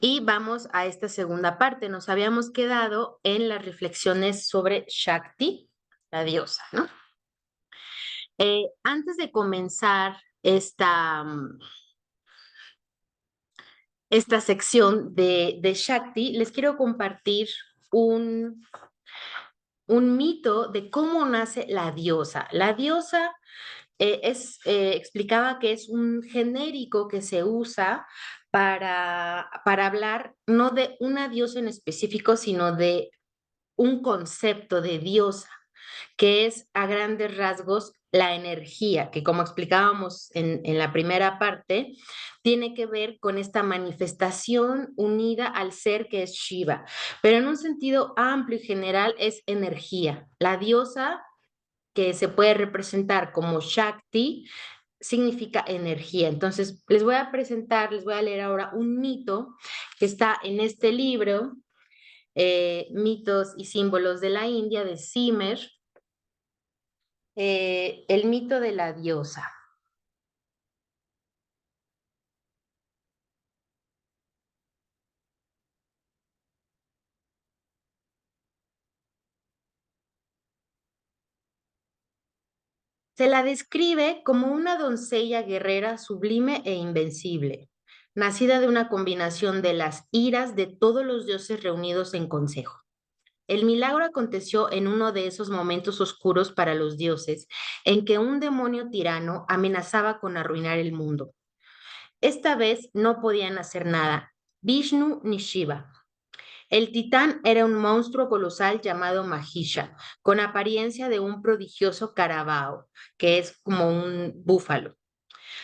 Y vamos a esta segunda parte. Nos habíamos quedado en las reflexiones sobre Shakti, la diosa, ¿no? Antes de comenzar esta sección de Shakti, les quiero compartir un, un mito de cómo nace la diosa. La diosa explicaba que es un genérico que se usa para hablar no de una diosa en específico, sino de un concepto de diosa, que es a grandes rasgos la energía, que como explicábamos en la primera parte, tiene que ver con esta manifestación unida al ser que es Shiva, pero en un sentido amplio y general es energía. La diosa que se puede representar como Shakti significa energía. Entonces, les voy a leer ahora un mito que está en este libro, Mitos y símbolos de la India, de Zimmer, el mito de la diosa. Se la describe como una doncella guerrera sublime e invencible, nacida de una combinación de las iras de todos los dioses reunidos en consejo. El milagro aconteció en uno de esos momentos oscuros para los dioses, en que un demonio tirano amenazaba con arruinar el mundo. Esta vez no podían hacer nada, Vishnu ni Shiva. El titán era un monstruo colosal llamado Mahisha, con apariencia de un prodigioso carabao, que es como un búfalo.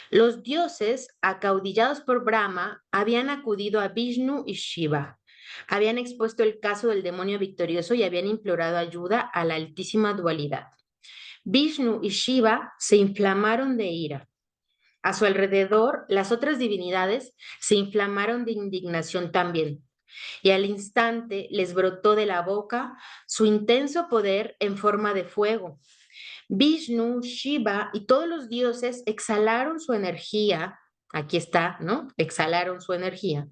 Los dioses, acaudillados por Brahma, habían acudido a Vishnu y Shiva. Habían expuesto el caso del demonio victorioso y habían implorado ayuda a la altísima dualidad. Vishnu y Shiva se inflamaron de ira. A su alrededor, las otras divinidades se inflamaron de indignación también, y al instante les brotó de la boca su intenso poder en forma de fuego. Vishnu, Shiva y todos los dioses exhalaron su energía, aquí está, ¿no? Exhalaron su energía,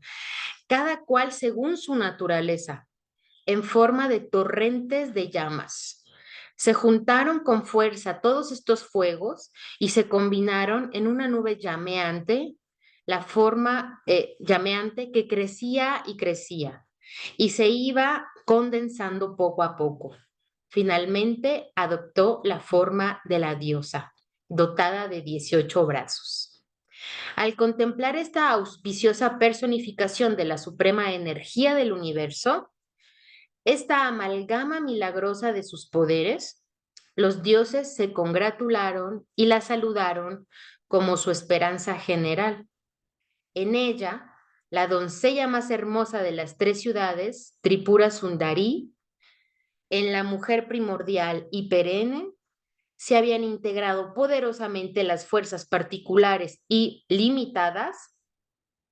cada cual según su naturaleza, en forma de torrentes de llamas. Se juntaron con fuerza todos estos fuegos y se combinaron en una nube llameante, la forma llameante que crecía y crecía y se iba condensando poco a poco. Finalmente adoptó la forma de la diosa, dotada de 18 brazos. Al contemplar esta auspiciosa personificación de la suprema energía del universo, esta amalgama milagrosa de sus poderes, los dioses se congratularon y la saludaron como su esperanza general. En ella, la doncella más hermosa de las tres ciudades, Tripura Sundari, en la mujer primordial y perenne, se habían integrado poderosamente las fuerzas particulares y limitadas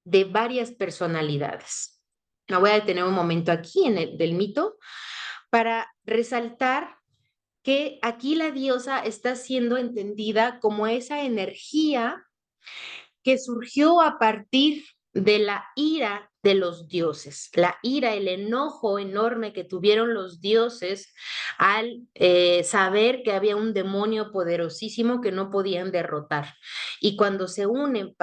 de varias personalidades. Me voy a detener un momento aquí en el del mito para resaltar que aquí la diosa está siendo entendida como esa energía que surgió a partir de la ira de los dioses, la ira, el enojo enorme que tuvieron los dioses al saber que había un demonio poderosísimo que no podían derrotar. Y cuando se unen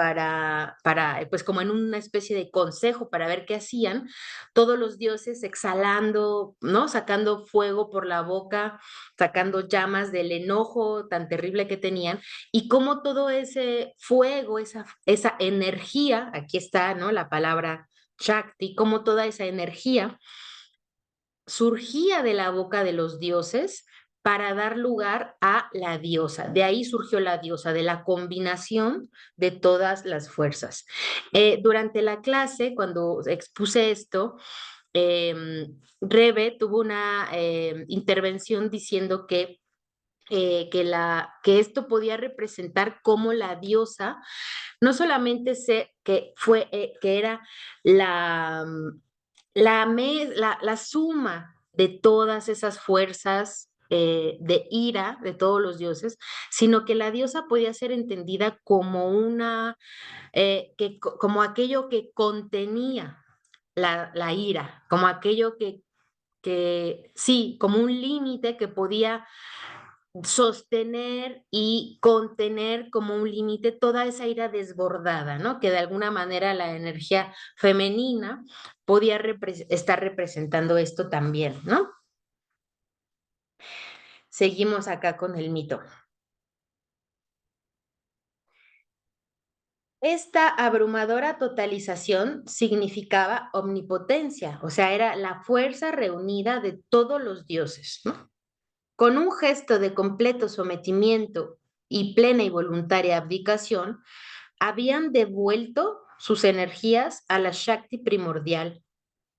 pues como en una especie de consejo para ver qué hacían, todos los dioses exhalando, ¿no? Sacando fuego por la boca, sacando llamas del enojo tan terrible que tenían, y cómo todo ese fuego, esa energía, aquí está, ¿no? La palabra Shakti, cómo toda esa energía surgía de la boca de los dioses para dar lugar a la diosa. De ahí surgió la diosa, de la combinación de todas las fuerzas. Durante la clase, cuando expuse esto, Rebe tuvo una intervención diciendo que esto podía representar cómo la diosa no solamente que era la, la suma de todas esas fuerzas de ira de todos los dioses, sino que la diosa podía ser entendida como como aquello que contenía la ira, como aquello que sí, como un límite que podía sostener y contener como un límite toda esa ira desbordada, ¿no? Que de alguna manera la energía femenina podía estar representando esto también, ¿no? Seguimos acá con el mito. Esta abrumadora totalización significaba omnipotencia, o sea, era la fuerza reunida de todos los dioses, ¿no? Con un gesto de completo sometimiento y plena y voluntaria abdicación, habían devuelto sus energías a la Shakti primordial,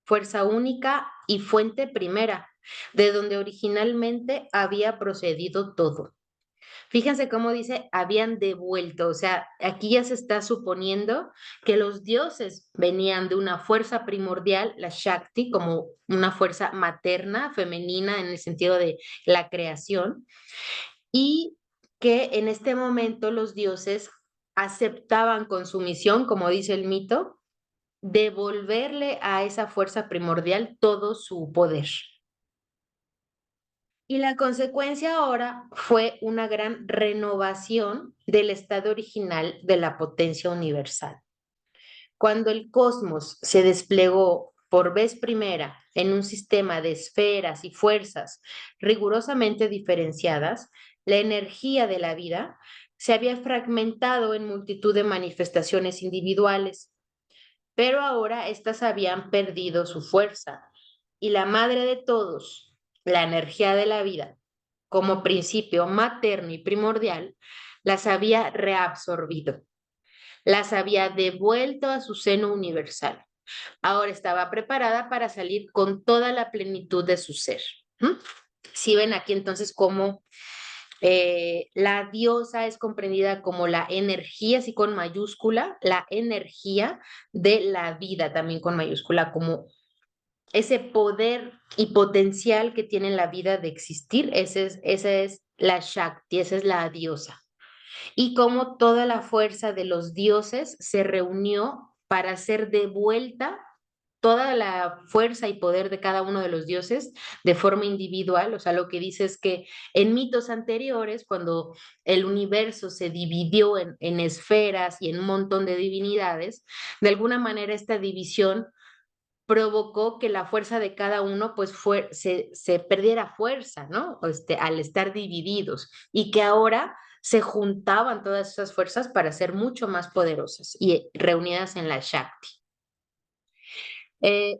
fuerza única y fuente primera, de donde originalmente había procedido todo. Fíjense cómo dice, habían devuelto, o sea, aquí ya se está suponiendo que los dioses venían de una fuerza primordial, la Shakti, como una fuerza materna, femenina, en el sentido de la creación, y que en este momento los dioses aceptaban con su misión, como dice el mito, devolverle a esa fuerza primordial todo su poder. Y la consecuencia ahora fue una gran renovación del estado original de la potencia universal. Cuando el cosmos se desplegó por vez primera en un sistema de esferas y fuerzas rigurosamente diferenciadas, la energía de la vida se había fragmentado en multitud de manifestaciones individuales, pero ahora éstas habían perdido su fuerza y la madre de todos, la energía de la vida, como principio materno y primordial, las había reabsorbido, las había devuelto a su seno universal. Ahora estaba preparada para salir con toda la plenitud de su ser. ¿Mm? Si ven aquí entonces cómo la diosa es comprendida como la energía, así con mayúscula, la energía de la vida también con mayúscula, como ese poder y potencial que tiene la vida de existir, esa es la Shakti, esa es la diosa. Y cómo toda la fuerza de los dioses se reunió para hacer de vuelta toda la fuerza y poder de cada uno de los dioses de forma individual. O sea, lo que dice es que en mitos anteriores, cuando el universo se dividió en esferas y en un montón de divinidades, de alguna manera esta división provocó que la fuerza de cada uno pues se perdiera fuerza, ¿no? Al estar divididos y que ahora se juntaban todas esas fuerzas para ser mucho más poderosas y reunidas en la Shakti.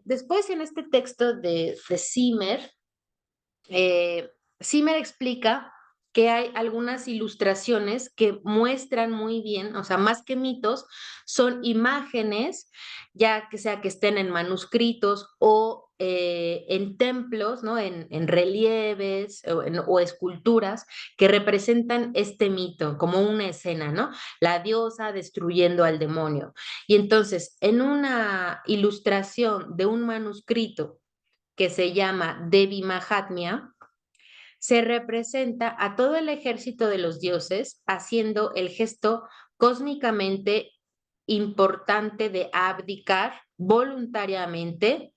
Después en este texto de Zimmer, Zimmer explica que hay algunas ilustraciones que muestran muy bien, o sea, más que mitos, son imágenes, ya que sea que estén en manuscritos o en templos, ¿no? En relieves o esculturas que representan este mito como una escena, ¿no? La diosa destruyendo al demonio. Y entonces, en una ilustración de un manuscrito que se llama Devi Mahatmya, se representa a todo el ejército de los dioses haciendo el gesto cósmicamente importante de abdicar voluntariamente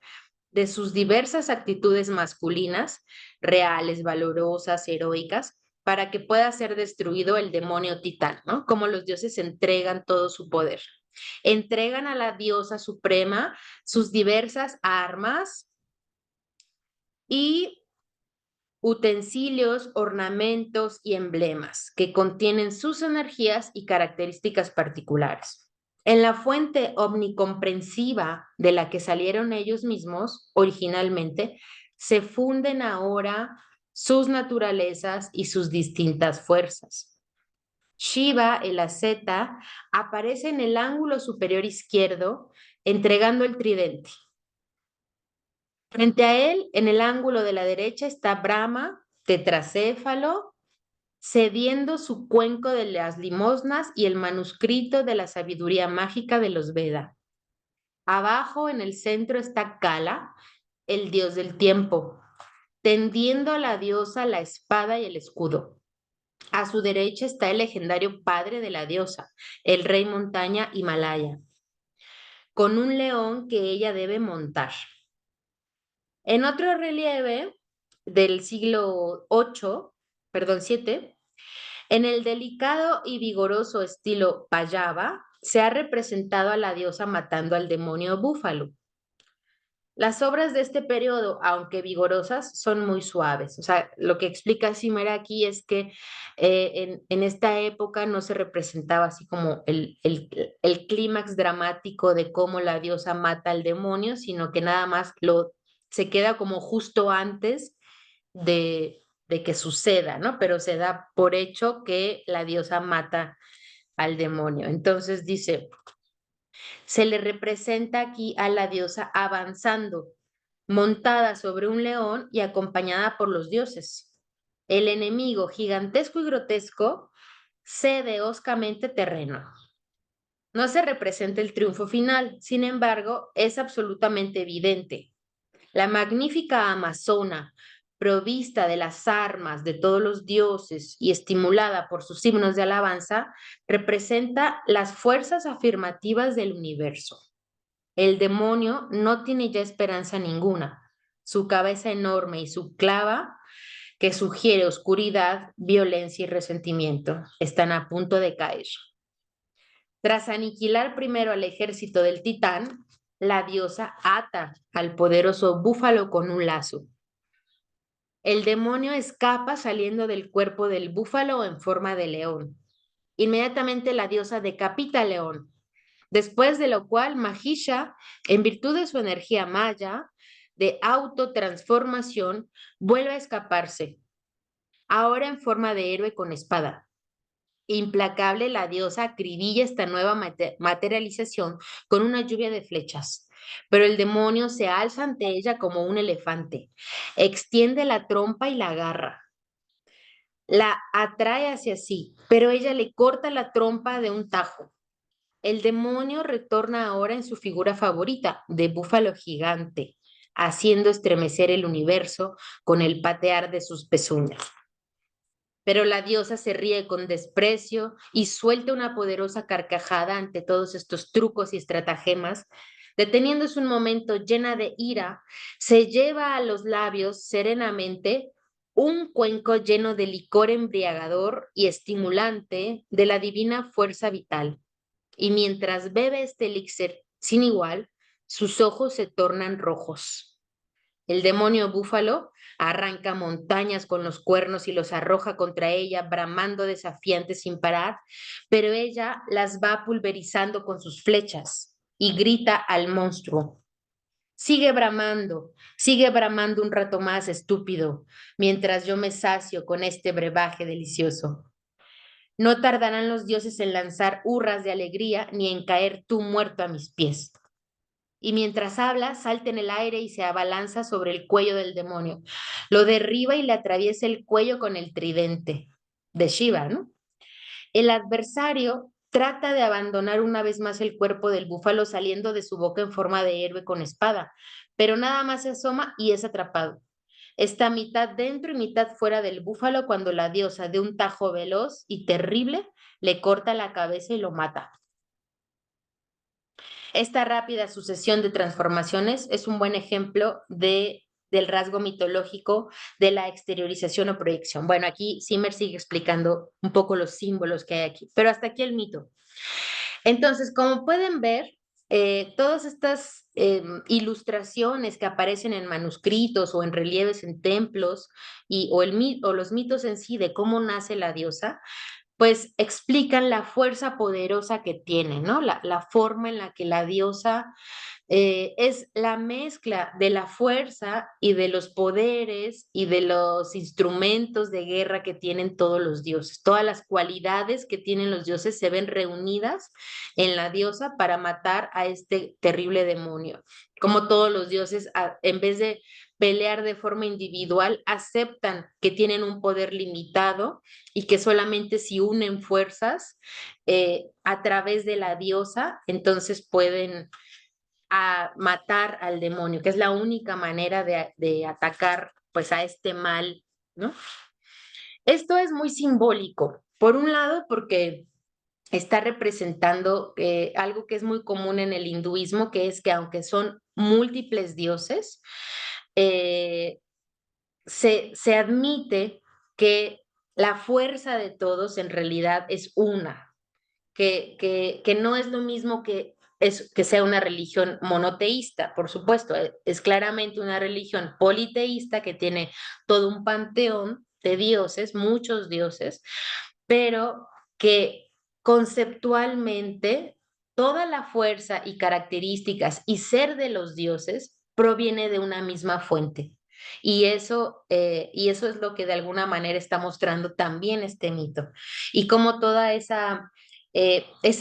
de sus diversas actitudes masculinas, reales, valorosas, heroicas, para que pueda ser destruido el demonio titán, ¿no? Como los dioses entregan todo su poder. Entregan a la diosa suprema sus diversas armas y utensilios, ornamentos y emblemas que contienen sus energías y características particulares. En la fuente omnicomprensiva de la que salieron ellos mismos originalmente, se funden ahora sus naturalezas y sus distintas fuerzas. Shiva, el asceta, aparece en el ángulo superior izquierdo entregando el tridente. Frente a él, en el ángulo de la derecha, está Brahma, tetracéfalo, cediendo su cuenco de las limosnas y el manuscrito de la sabiduría mágica de los Veda. Abajo, en el centro, está Kala, el dios del tiempo, tendiendo a la diosa la espada y el escudo. A su derecha está el legendario padre de la diosa, el rey montaña Himalaya. con un león que ella debe montar. En otro relieve del siglo VIII, perdón, VII, en el delicado y vigoroso estilo Payava, se ha representado a la diosa matando al demonio búfalo. Las obras de este periodo, aunque vigorosas, son muy suaves. O sea, lo que explica Cimera aquí es que en esta época no se representaba así como el clímax dramático de cómo la diosa mata al demonio, sino que nada más se queda como justo antes de que suceda, ¿no? Pero se da por hecho que la diosa mata al demonio. Entonces dice, se le representa aquí a la diosa avanzando, montada sobre un león y acompañada por los dioses. El enemigo, gigantesco y grotesco, cede hoscamente terreno. No se representa el triunfo final, sin embargo, es absolutamente evidente. La magnífica amazona, provista de las armas de todos los dioses y estimulada por sus himnos de alabanza, representa las fuerzas afirmativas del universo. El demonio no tiene ya esperanza ninguna. Su cabeza enorme y su clava, que sugiere oscuridad, violencia y resentimiento, están a punto de caer. Tras aniquilar primero al ejército del titán, la diosa ata al poderoso búfalo con un lazo. El demonio escapa saliendo del cuerpo del búfalo en forma de león. Inmediatamente la diosa decapita al león, después de lo cual Mahisha, en virtud de su energía maya de autotransformación, vuelve a escaparse, ahora en forma de héroe con espada. Implacable, la diosa acribilla esta nueva materialización con una lluvia de flechas, pero el demonio se alza ante ella como un elefante, extiende la trompa y la agarra. La atrae hacia sí, pero ella le corta la trompa de un tajo. El demonio retorna ahora en su figura favorita, de búfalo gigante, haciendo estremecer el universo con el patear de sus pezuñas. Pero la diosa se ríe con desprecio y suelta una poderosa carcajada ante todos estos trucos y estratagemas. Deteniéndose un momento llena de ira, se lleva a los labios serenamente un cuenco lleno de licor embriagador y estimulante de la divina fuerza vital. Y mientras bebe este elixir sin igual, sus ojos se tornan rojos. El demonio búfalo arranca montañas con los cuernos y los arroja contra ella, bramando desafiante sin parar, pero ella las va pulverizando con sus flechas y grita al monstruo. Sigue bramando un rato más, estúpido, mientras yo me sacio con este brebaje delicioso. No tardarán los dioses en lanzar hurras de alegría, ni en caer tú muerto a mis pies. Y mientras habla, salta en el aire y se abalanza sobre el cuello del demonio. Lo derriba y le atraviesa el cuello con el tridente de Shiva, ¿no? El adversario trata de abandonar una vez más el cuerpo del búfalo saliendo de su boca en forma de héroe con espada, pero nada más se asoma y es atrapado. Está mitad dentro y mitad fuera del búfalo cuando la diosa, de un tajo veloz y terrible, le corta la cabeza y lo mata. Esta rápida sucesión de transformaciones es un buen ejemplo del rasgo mitológico de la exteriorización o proyección. Bueno, aquí Zimmer sigue explicando un poco los símbolos que hay aquí, pero hasta aquí el mito. Entonces, como pueden ver, todas estas ilustraciones que aparecen en manuscritos o en relieves en templos o los mitos en sí de cómo nace la diosa, pues explican la fuerza poderosa que tiene, ¿no? La forma en la que la diosa es la mezcla de la fuerza y de los poderes y de los instrumentos de guerra que tienen todos los dioses. Todas las cualidades que tienen los dioses se ven reunidas en la diosa para matar a este terrible demonio. Como todos los dioses, en vez de pelear de forma individual, aceptan que tienen un poder limitado y que solamente si unen fuerzas a través de la diosa, entonces pueden matar al demonio, que es la única manera de atacar pues a este mal, ¿no? Esto es muy simbólico, por un lado porque está representando algo que es muy común en el hinduismo, que es que aunque son múltiples dioses, eh, se admite que la fuerza de todos en realidad es una, que no es lo mismo que sea una religión monoteísta, por supuesto, es claramente una religión politeísta que tiene todo un panteón de dioses, muchos dioses, pero que conceptualmente toda la fuerza y características y ser de los dioses proviene de una misma fuente. Y eso es lo que de alguna manera está mostrando también este mito. Y cómo toda esa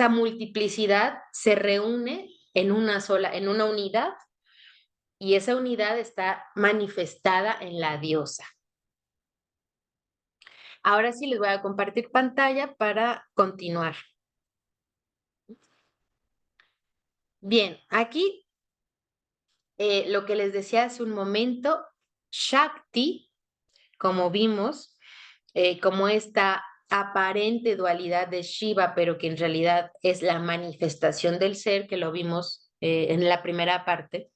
multiplicidad se reúne en una sola, en una unidad, y esa unidad está manifestada en la diosa. Ahora sí les voy a compartir pantalla para continuar. Bien, aquí lo que les decía hace un momento, Shakti, como vimos, como esta aparente dualidad de Shiva, pero que en realidad es la manifestación del ser, que lo vimos en la primera parte.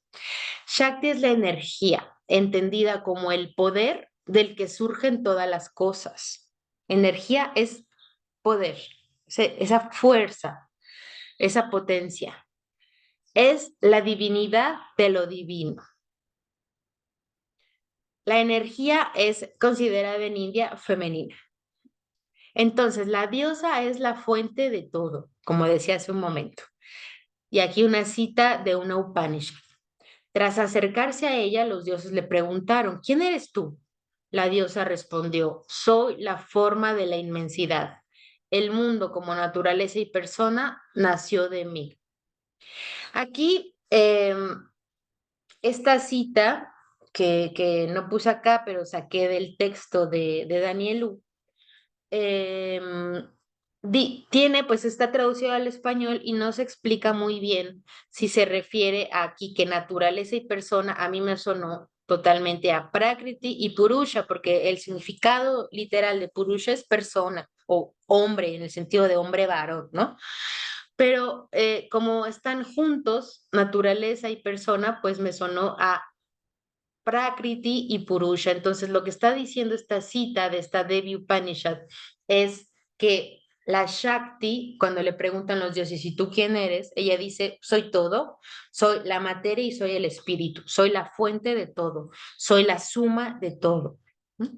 Shakti es la energía, entendida como el poder del que surgen todas las cosas. Energía es poder, esa fuerza, esa potencia. Es la divinidad de lo divino. La energía es considerada en India femenina. Entonces, la diosa es la fuente de todo, como decía hace un momento. Y aquí una cita de una Upanishad. Tras acercarse a ella, los dioses le preguntaron, ¿quién eres tú? La diosa respondió, soy la forma de la inmensidad. El mundo como naturaleza y persona nació de mí. Aquí, esta cita que no puse acá, pero saqué del texto de Daniel Wu, tiene, pues está traducido al español y no se explica muy bien si se refiere a aquí que naturaleza y persona, a mí me sonó totalmente a Prakriti y Purusha, porque el significado literal de Purusha es persona o hombre, en el sentido de hombre varón, ¿no? Pero como están juntos, naturaleza y persona, pues me sonó a Prakriti y Purusha. Entonces, lo que está diciendo esta cita de esta Devi Upanishad es que la Shakti, cuando le preguntan los dioses, ¿y tú quién eres? Ella dice, soy todo, soy la materia y soy el espíritu, soy la fuente de todo, soy la suma de todo. ¿Mm?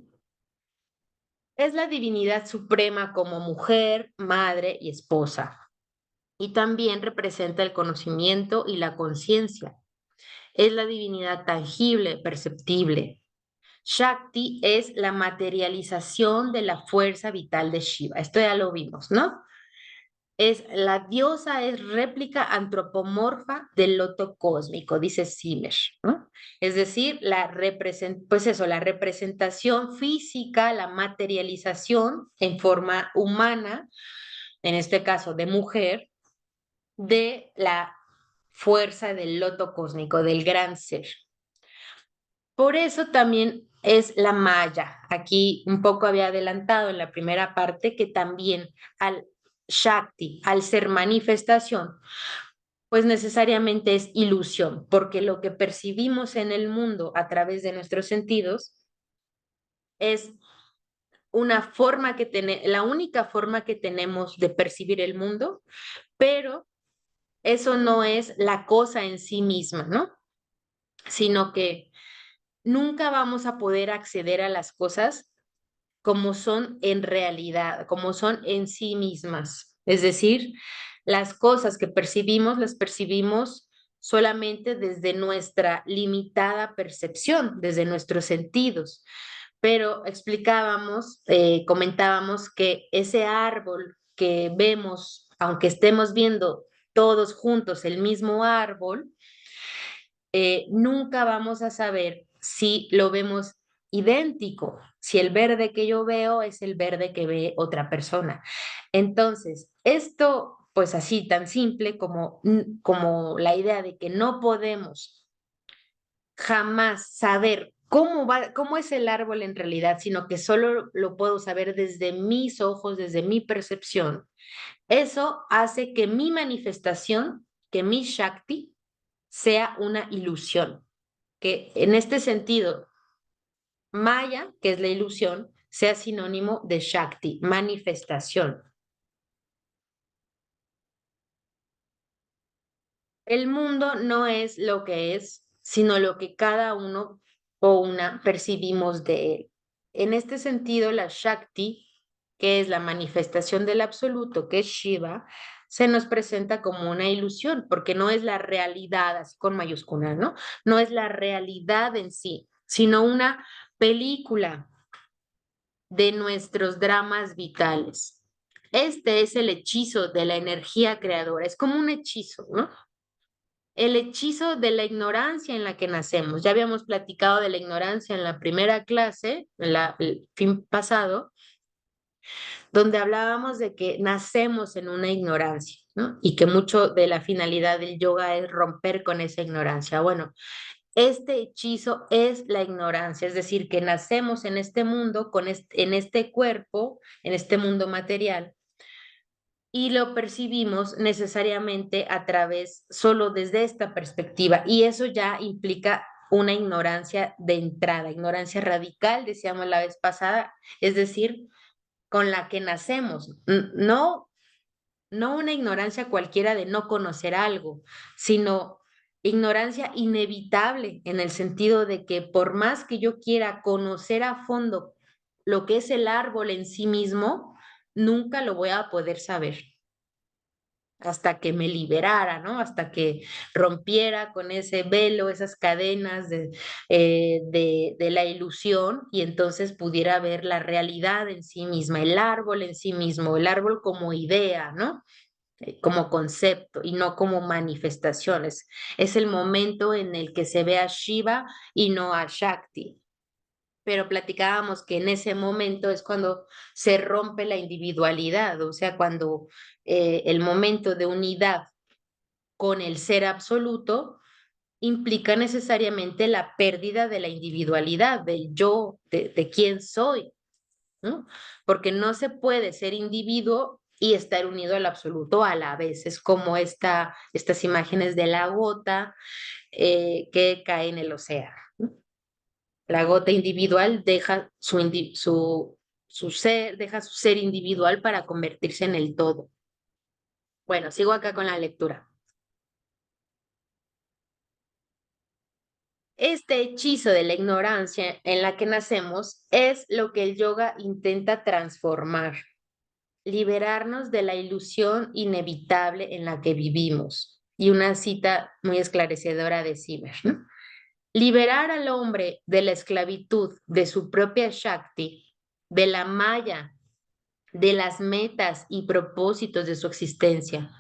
Es la divinidad suprema como mujer, madre y esposa. Y también representa el conocimiento y la conciencia. Es la divinidad tangible, perceptible. Shakti es la materialización de la fuerza vital de Shiva. Esto ya lo vimos, ¿no? Es la diosa, es réplica antropomorfa del loto cósmico, dice Zimmer, ¿no? Es decir, pues eso, la representación física, la materialización en forma humana, en este caso de mujer, de la fuerza del loto cósmico, del gran ser. Por eso también es la maya. Aquí un poco había adelantado en la primera parte que también al Shakti, al ser manifestación, pues necesariamente es ilusión, porque lo que percibimos en el mundo a través de nuestros sentidos es una forma que la única forma que tenemos de percibir el mundo, pero eso no es la cosa en sí misma, ¿no? Sino que nunca vamos a poder acceder a las cosas como son en realidad, como son en sí mismas. Es decir, las cosas que percibimos las percibimos solamente desde nuestra limitada percepción, desde nuestros sentidos. Pero explicábamos, comentábamos que ese árbol que vemos, aunque estemos viendo todos juntos el mismo árbol, nunca vamos a saber si lo vemos idéntico, si el verde que yo veo es el verde que ve otra persona. Entonces, esto, pues así, tan simple como la idea de que no podemos jamás saber cómo es el árbol en realidad, sino que solo lo puedo saber desde mis ojos, desde mi percepción. Eso hace que mi manifestación, que mi Shakti, sea una ilusión. Que en este sentido, Maya, que es la ilusión, sea sinónimo de Shakti, manifestación. El mundo no es lo que es, sino lo que cada uno o una percibimos de él. En este sentido, la Shakti, que es la manifestación del absoluto, que es Shiva, se nos presenta como una ilusión, porque no es la realidad, así con mayúscula, ¿no? No es la realidad en sí, sino una película de nuestros dramas vitales. Este es el hechizo de la energía creadora, es como un hechizo, ¿no? El hechizo de la ignorancia en la que nacemos. Ya habíamos platicado de la ignorancia en la primera clase, el fin pasado, donde hablábamos de que nacemos en una ignorancia, ¿no? Y que mucho de la finalidad del yoga es romper con esa ignorancia. Bueno, este hechizo es la ignorancia, es decir, que nacemos en este mundo, en este cuerpo, en este mundo material, y lo percibimos necesariamente a través, solo desde esta perspectiva. Y eso ya implica una ignorancia de entrada, ignorancia radical, decíamos la vez pasada, es decir, con la que nacemos. No, no una ignorancia cualquiera de no conocer algo, sino ignorancia inevitable en el sentido de que por más que yo quiera conocer a fondo lo que es el árbol en sí mismo, nunca lo voy a poder saber hasta que me liberara, ¿no? Hasta que rompiera con ese velo, esas cadenas de la ilusión y entonces pudiera ver la realidad en sí misma, el árbol en sí mismo, el árbol como idea, ¿no? Como concepto y no como manifestaciones. Es el momento en el que se ve a Shiva y no a Shakti. Pero platicábamos que en ese momento es cuando se rompe la individualidad, o sea, cuando el momento de unidad con el ser absoluto implica necesariamente la pérdida de la individualidad, del yo, de quién soy, ¿no? Porque no se puede ser individuo y estar unido al absoluto a la vez. Es como estas imágenes de la gota que cae en el océano. La gota individual deja su ser, deja su ser individual para convertirse en el todo. Bueno, sigo acá con la lectura. Este hechizo de la ignorancia en la que nacemos es lo que el yoga intenta transformar, liberarnos de la ilusión inevitable en la que vivimos. Y una cita muy esclarecedora de Zimmer, ¿no? Liberar al hombre de la esclavitud de su propia Shakti, de la maya, de las metas y propósitos de su existencia,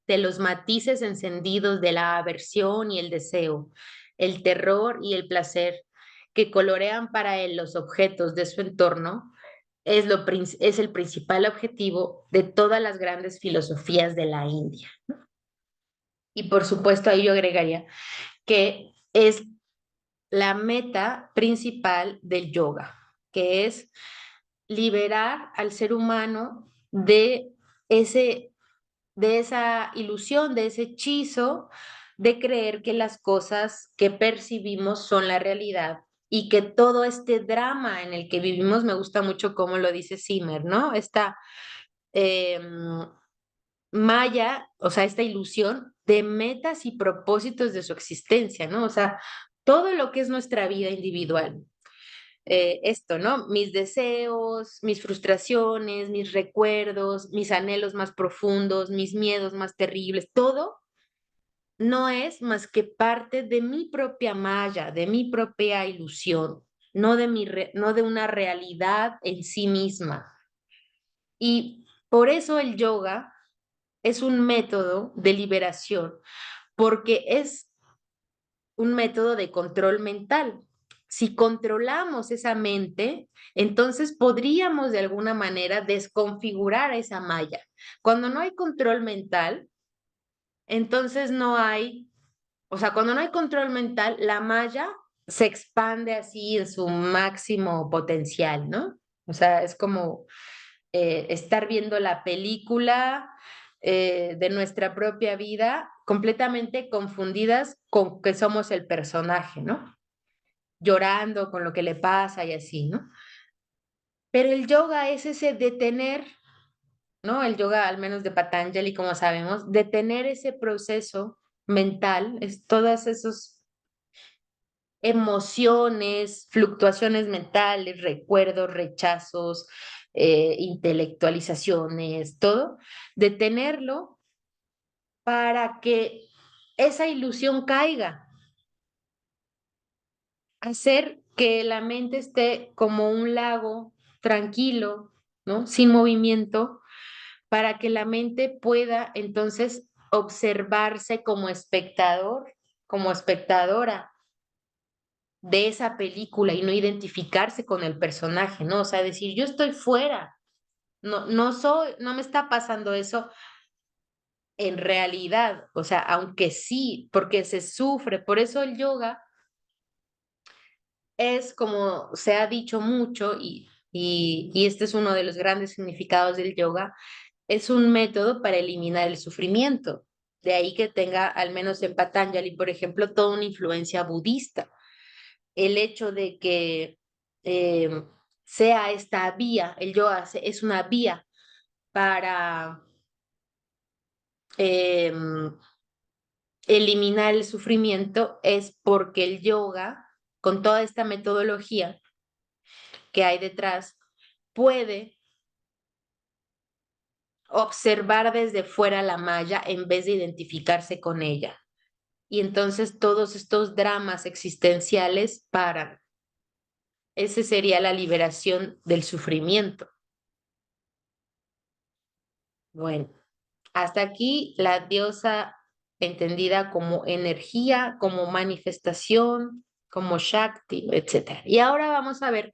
de los matices encendidos de la aversión y el deseo, el terror y el placer que colorean para él los objetos de su entorno, es el principal objetivo de todas las grandes filosofías de la India. Y por supuesto, ahí yo agregaría que es la meta principal del yoga, que es liberar al ser humano ese, de esa ilusión, de ese hechizo de creer que las cosas que percibimos son la realidad y que todo este drama en el que vivimos, me gusta mucho cómo lo dice Zimmer, ¿no? Esta eh, maya, o sea, esta ilusión de metas y propósitos de su existencia, ¿no? O sea, todo lo que es nuestra vida individual. Esto, ¿no? Mis deseos, mis frustraciones, mis recuerdos, mis anhelos más profundos, mis miedos más terribles, todo no es más que parte de mi propia malla, de mi propia ilusión, no de una realidad en sí misma. Y por eso el yoga es un método de liberación, porque es un método de control mental. Si controlamos esa mente, entonces podríamos de alguna manera desconfigurar esa malla. Cuando no hay control mental, entonces no hay, o sea, cuando no hay control mental, la malla se expande así en su máximo potencial, ¿no? O sea, es como estar viendo la película de nuestra propia vida completamente confundidas con que somos el personaje, ¿no? Llorando con lo que le pasa y así, ¿no? Pero el yoga es ese detener, ¿no? El yoga, al menos de Patanjali, como sabemos, detener ese proceso mental, es todas esas emociones, fluctuaciones mentales, recuerdos, rechazos, intelectualizaciones, todo, detenerlo para que esa ilusión caiga, hacer que la mente esté como un lago tranquilo, ¿no? Sin movimiento, para que la mente pueda entonces observarse como espectador, como espectadora de esa película y no identificarse con el personaje, ¿no? O sea, decir, yo estoy fuera, no soy, no me está pasando eso en realidad, o sea, aunque sí, porque se sufre, por eso el yoga es como se ha dicho mucho y este es uno de los grandes significados del yoga, es un método para eliminar el sufrimiento. De ahí que tenga, al menos en Patanjali, por ejemplo, toda una influencia budista. El hecho de que eh, sea esta vía, el yoga es una vía para eh, eliminar el sufrimiento, es porque el yoga, con toda esta metodología que hay detrás, puede observar desde fuera la malla en vez de identificarse con ella. Y entonces todos estos dramas existenciales paran. Esa sería la liberación del sufrimiento. Bueno, hasta aquí la diosa entendida como energía, como manifestación, como Shakti, etcétera. Y ahora vamos a ver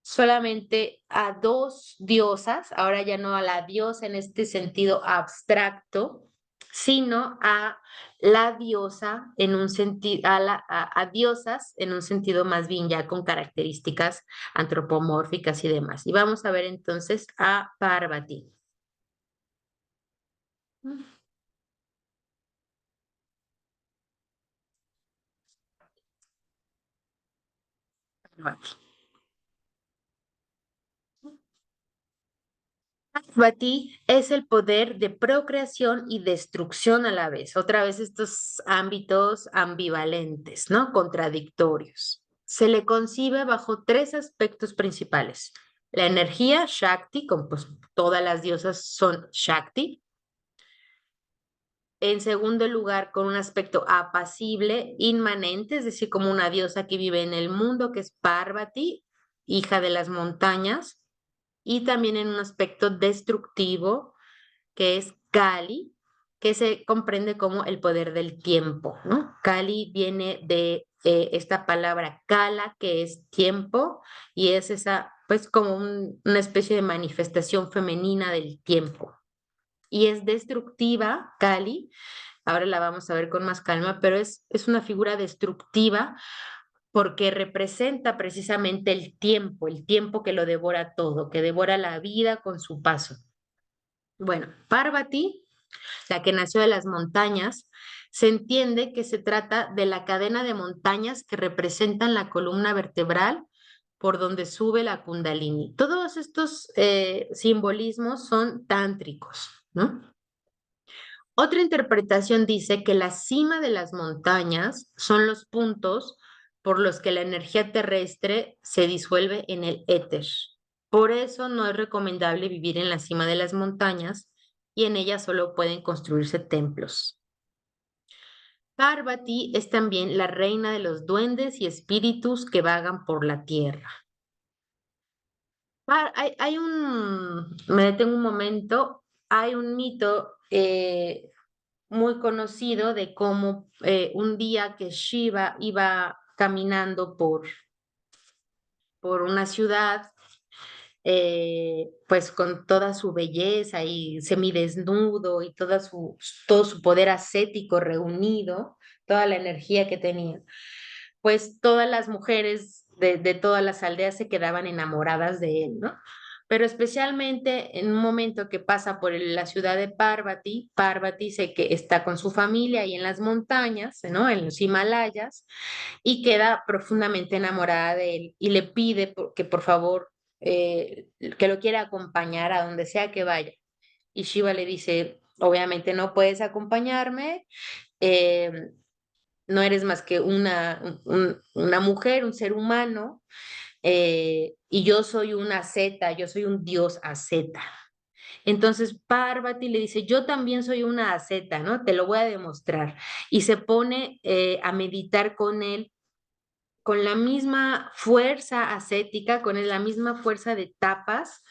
solamente a dos diosas, ahora ya no a la diosa en este sentido abstracto, sino a la diosa en un sentido, a diosas en un sentido más bien ya con características antropomórficas y demás. Y vamos a ver entonces a Parvati. Parvati es el poder de procreación y destrucción a la vez. Otra vez estos ámbitos ambivalentes, ¿no? Contradictorios. Se le concibe bajo tres aspectos principales. La energía, Shakti, como pues todas las diosas son Shakti. En segundo lugar, con un aspecto apacible, inmanente, es decir, como una diosa que vive en el mundo, que es Parvati, hija de las montañas. Y también en un aspecto destructivo, que es Kali, que se comprende como el poder del tiempo, ¿no? Kali viene de esta palabra Kala, que es tiempo, y es esa, pues como una especie de manifestación femenina del tiempo. Y es destructiva, Kali, ahora la vamos a ver con más calma, pero es una figura destructiva porque representa precisamente el tiempo que lo devora todo, que devora la vida con su paso. Bueno, Parvati, la que nació de las montañas, se entiende que se trata de la cadena de montañas que representan la columna vertebral por donde sube la Kundalini. Todos estos simbolismos son tántricos, ¿no? Otra interpretación dice que la cima de las montañas son los puntos por los que la energía terrestre se disuelve en el éter. Por eso no es recomendable vivir en la cima de las montañas y en ellas solo pueden construirse templos. Parvati es también la reina de los duendes y espíritus que vagan por la tierra. Me detengo un momento, hay un mito muy conocido de cómo un día que Shiva iba caminando por una ciudad, pues con toda su belleza y semidesnudo y todo su poder ascético reunido, toda la energía que tenía. pues todas las mujeres de todas las aldeas se quedaban enamoradas de él, ¿no? Pero especialmente en un momento que pasa por la ciudad de Parvati, Parvati sé que está con su familia ahí en las montañas, ¿no? En los Himalayas, y queda profundamente enamorada de él y le pide que por favor, que lo quiera acompañar a donde sea que vaya. Y Shiva le dice, obviamente no puedes acompañarme, eh, no eres más que una mujer, un ser humano, y yo soy una zeta, yo soy un dios asceta. Entonces Parvati le dice, yo también soy una asceta, ¿no? Te lo voy a demostrar. Y se pone a meditar con él con la misma fuerza ascética, con la misma fuerza de tapas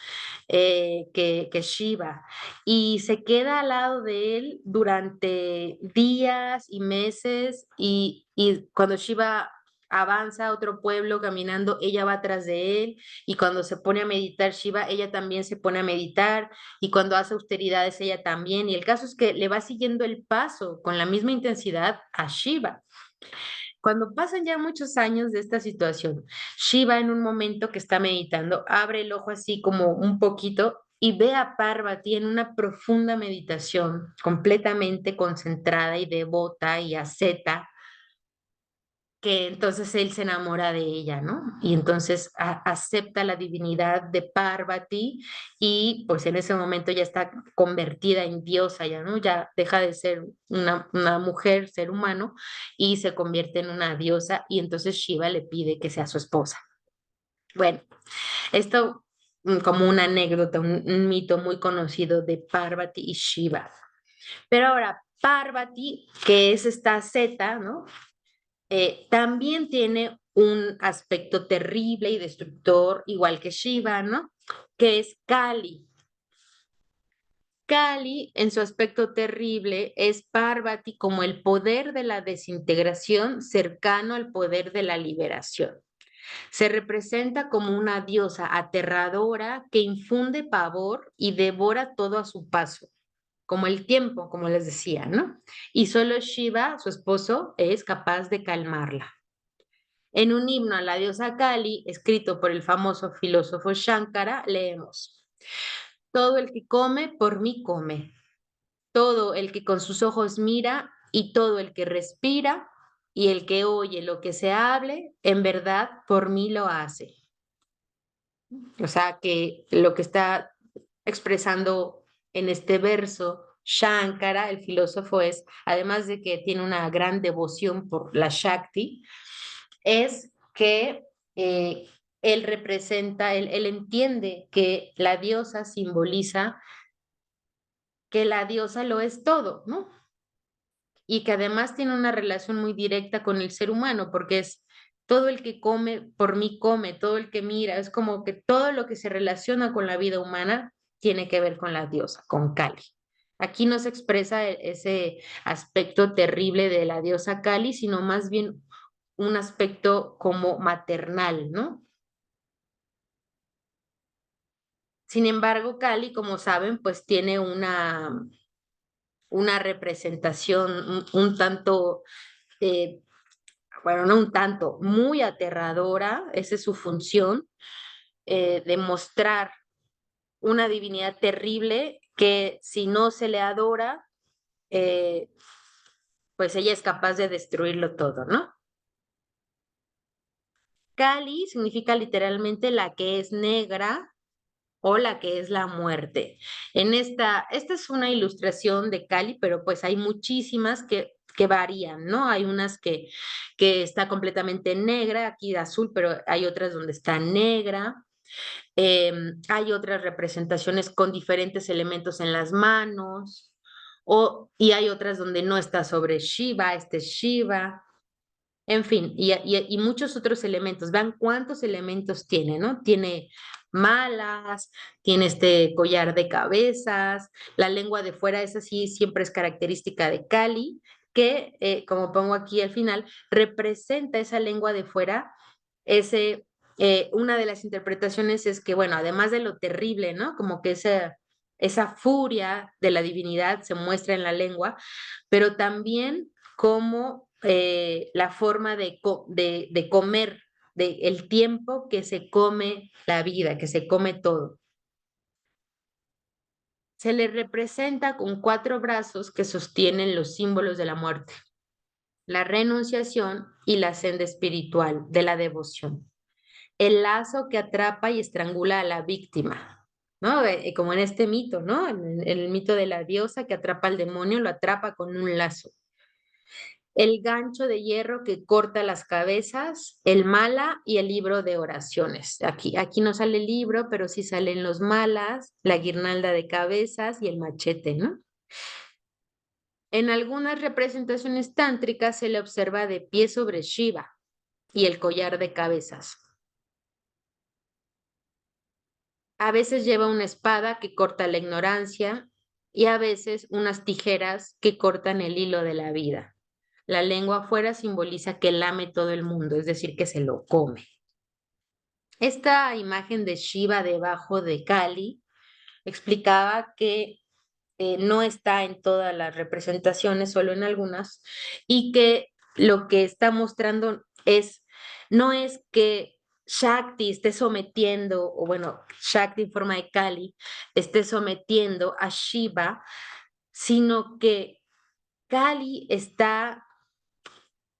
que Shiva. Y se queda al lado de él durante días y meses y cuando Shiva avanza a otro pueblo caminando, ella va atrás de él y cuando se pone a meditar Shiva, ella también se pone a meditar y cuando hace austeridades ella también. Y el caso es que le va siguiendo el paso con la misma intensidad a Shiva. Cuando pasan ya muchos años de esta situación, Shiva en un momento que está meditando, abre el ojo así como un poquito y ve a Parvati en una profunda meditación, completamente concentrada y devota y asceta, que entonces él se enamora de ella, ¿no? Y entonces acepta la divinidad de Parvati y pues en ese momento ya está convertida en diosa, ya, ¿no? Ya deja de ser una mujer, ser humano, y se convierte en una diosa y entonces Shiva le pide que sea su esposa. Bueno, esto como una anécdota, un mito muy conocido de Parvati y Shiva. Pero ahora, Parvati, que es esta zeta, ¿no? También tiene un aspecto terrible y destructor, igual que Shiva, ¿no? Que es Kali. Kali, en su aspecto terrible, es Parvati como el poder de la desintegración cercano al poder de la liberación. Se representa como una diosa aterradora que infunde pavor y devora todo a su paso, como el tiempo, como les decía, ¿no? Y solo Shiva, su esposo, es capaz de calmarla. En un himno a la diosa Kali, escrito por el famoso filósofo Shankara, leemos, todo el que come, por mí come, todo el que con sus ojos mira y todo el que respira y el que oye lo que se hable, en verdad por mí lo hace. O sea que lo que está expresando en este verso Shankara, el filósofo, es, además de que tiene una gran devoción por la Shakti, es que eh, él representa, él entiende que la diosa simboliza que la diosa lo es todo, ¿no? Y que además tiene una relación muy directa con el ser humano, porque es todo el que come, por mí come, todo el que mira, es como que todo lo que se relaciona con la vida humana tiene que ver con la diosa, con Kali. Aquí no se expresa ese aspecto terrible de la diosa Kali, sino más bien un aspecto como maternal, ¿no? Sin embargo, Kali, como saben, pues tiene una representación un tanto, eh, bueno, no un tanto, muy aterradora, esa es su función, de mostrar una divinidad terrible que si no se le adora, eh, pues ella es capaz de destruirlo todo, ¿no? Kali significa literalmente la que es negra o la que es la muerte. Esta es una ilustración de Kali, pero pues hay muchísimas que varían, ¿no? Hay unas que está completamente negra, aquí de azul, pero hay otras donde está negra. Hay otras representaciones con diferentes elementos en las manos, y hay otras donde no está sobre Shiva, este es Shiva. En fin, y muchos otros elementos. Vean cuántos elementos tiene, ¿no? Tiene malas, tiene este collar de cabezas, la lengua de fuera, esa sí siempre es característica de Kali, que, como pongo aquí al final, representa esa lengua de fuera, una de las interpretaciones es que, bueno, además de lo terrible, ¿no? Como que esa furia de la divinidad se muestra en la lengua, pero también como la forma de comer, de el tiempo que se come la vida, que se come todo. Se le representa con cuatro brazos que sostienen los símbolos de la muerte, la renunciación y la senda espiritual de la devoción. El lazo que atrapa y estrangula a la víctima, ¿no? Como en este mito, ¿no? En el mito de la diosa que atrapa al demonio, lo atrapa con un lazo. El gancho de hierro que corta las cabezas, el mala y el libro de oraciones. Aquí no sale el libro, pero sí salen los malas, la guirnalda de cabezas y el machete, ¿no? En algunas representaciones tántricas se le observa de pie sobre Shiva y el collar de cabezas. A veces lleva una espada que corta la ignorancia y a veces unas tijeras que cortan el hilo de la vida. La lengua afuera simboliza que lame todo el mundo, es decir, que se lo come. Esta imagen de Shiva debajo de Kali explicaba que no está en todas las representaciones, solo en algunas, y que lo que está mostrando no es que Shakti esté sometiendo, o bueno, Shakti en forma de Kali, esté sometiendo a Shiva, sino que Kali está.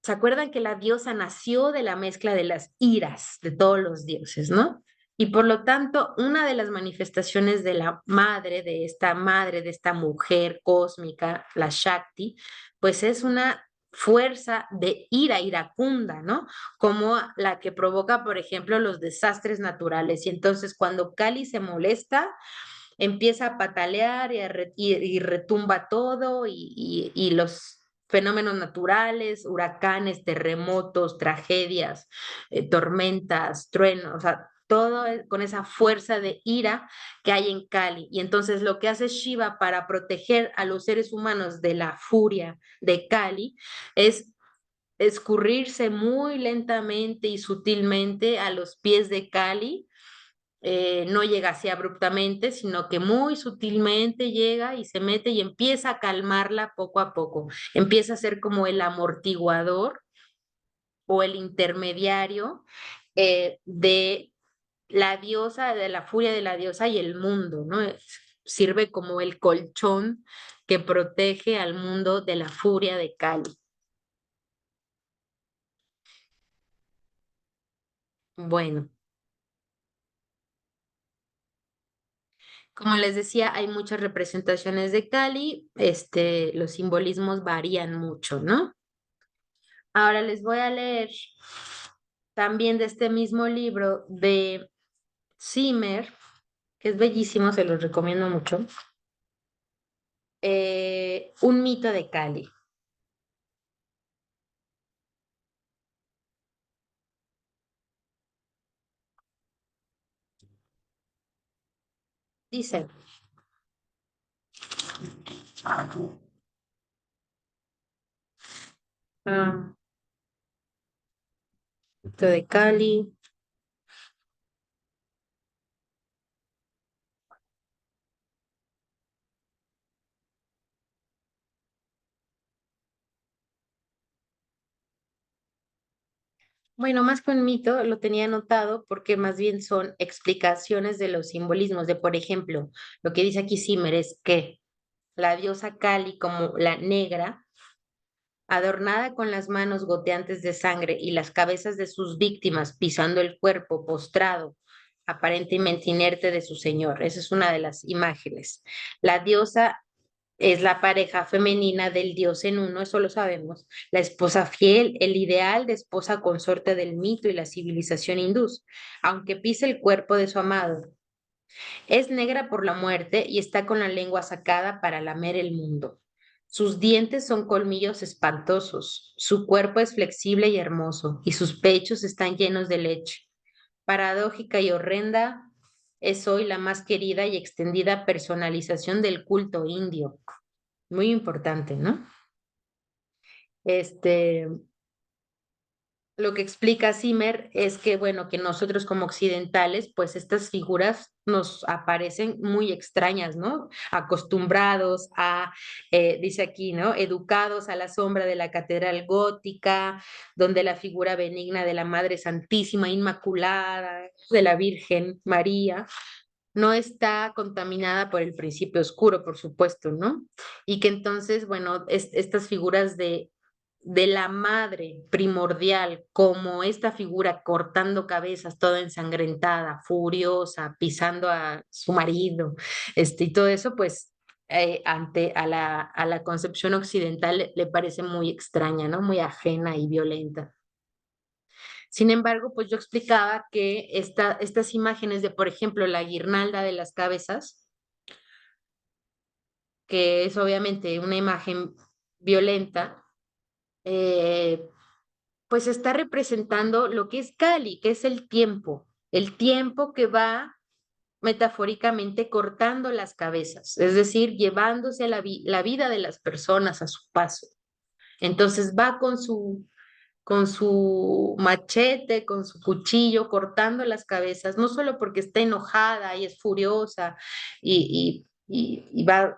¿Se acuerdan que la diosa nació de la mezcla de las iras de todos los dioses, ¿no? Y por lo tanto, una de las manifestaciones de la madre, de esta mujer cósmica, la Shakti, pues es una fuerza de ira iracunda, ¿no? Como la que provoca, por ejemplo, los desastres naturales. Y entonces cuando Kali se molesta, empieza a patalear y retumba todo y los fenómenos naturales, huracanes, terremotos, tragedias, tormentas, truenos, o sea, todo con esa fuerza de ira que hay en Kali. Y entonces lo que hace Shiva para proteger a los seres humanos de la furia de Kali es escurrirse muy lentamente y sutilmente a los pies de Kali, no llega así abruptamente, sino que muy sutilmente llega y se mete y empieza a calmarla poco a poco. Empieza a ser como el amortiguador o el intermediario de la diosa, de la furia de la diosa y el mundo, ¿no? Sirve como el colchón que protege al mundo de la furia de Kali. Bueno, como les decía, hay muchas representaciones de Kali, los simbolismos varían mucho, ¿no? Ahora les voy a leer también de este mismo libro de Zimmer, que es bellísimo, se los recomiendo mucho, Un mito de Cali. Dice, mito de Cali. Bueno, más que un mito, lo tenía anotado porque más bien son explicaciones de los simbolismos, de por ejemplo, lo que dice aquí Zimmer es que la diosa Cali como la negra, adornada con las manos goteantes de sangre y las cabezas de sus víctimas pisando el cuerpo postrado, aparentemente inerte de su señor. Esa es una de las imágenes. La diosa es la pareja femenina del dios en uno, eso lo sabemos, la esposa fiel, el ideal de esposa consorte del mito y la civilización hindú, aunque pise el cuerpo de su amado. Es negra por la muerte y está con la lengua sacada para lamer el mundo. Sus dientes son colmillos espantosos, su cuerpo es flexible y hermoso, y sus pechos están llenos de leche. Paradójica y horrenda, es hoy la más querida y extendida personalización del culto indio. Muy importante, ¿no? Este, Lo que explica Zimmer es que, bueno, que nosotros como occidentales, pues estas figuras nos aparecen muy extrañas, ¿no? Acostumbrados a, dice aquí, ¿no? Educados a la sombra de la catedral gótica, donde la figura benigna de la Madre Santísima Inmaculada, de la Virgen María, no está contaminada por el principio oscuro, por supuesto, ¿no? Y que entonces, bueno, estas figuras de la madre primordial, como esta figura cortando cabezas, toda ensangrentada, furiosa, pisando a su marido, y todo eso, pues ante a la concepción occidental le parece muy extraña, ¿no? Muy ajena y violenta. Sin embargo, pues yo explicaba que estas imágenes de, por ejemplo, la guirnalda de las cabezas, que es obviamente una imagen violenta, eh, pues está representando lo que es Kali, que es el tiempo que va metafóricamente cortando las cabezas, es decir, llevándose la vida de las personas a su paso. Entonces va con su machete, con su cuchillo, cortando las cabezas, no solo porque está enojada y es furiosa y va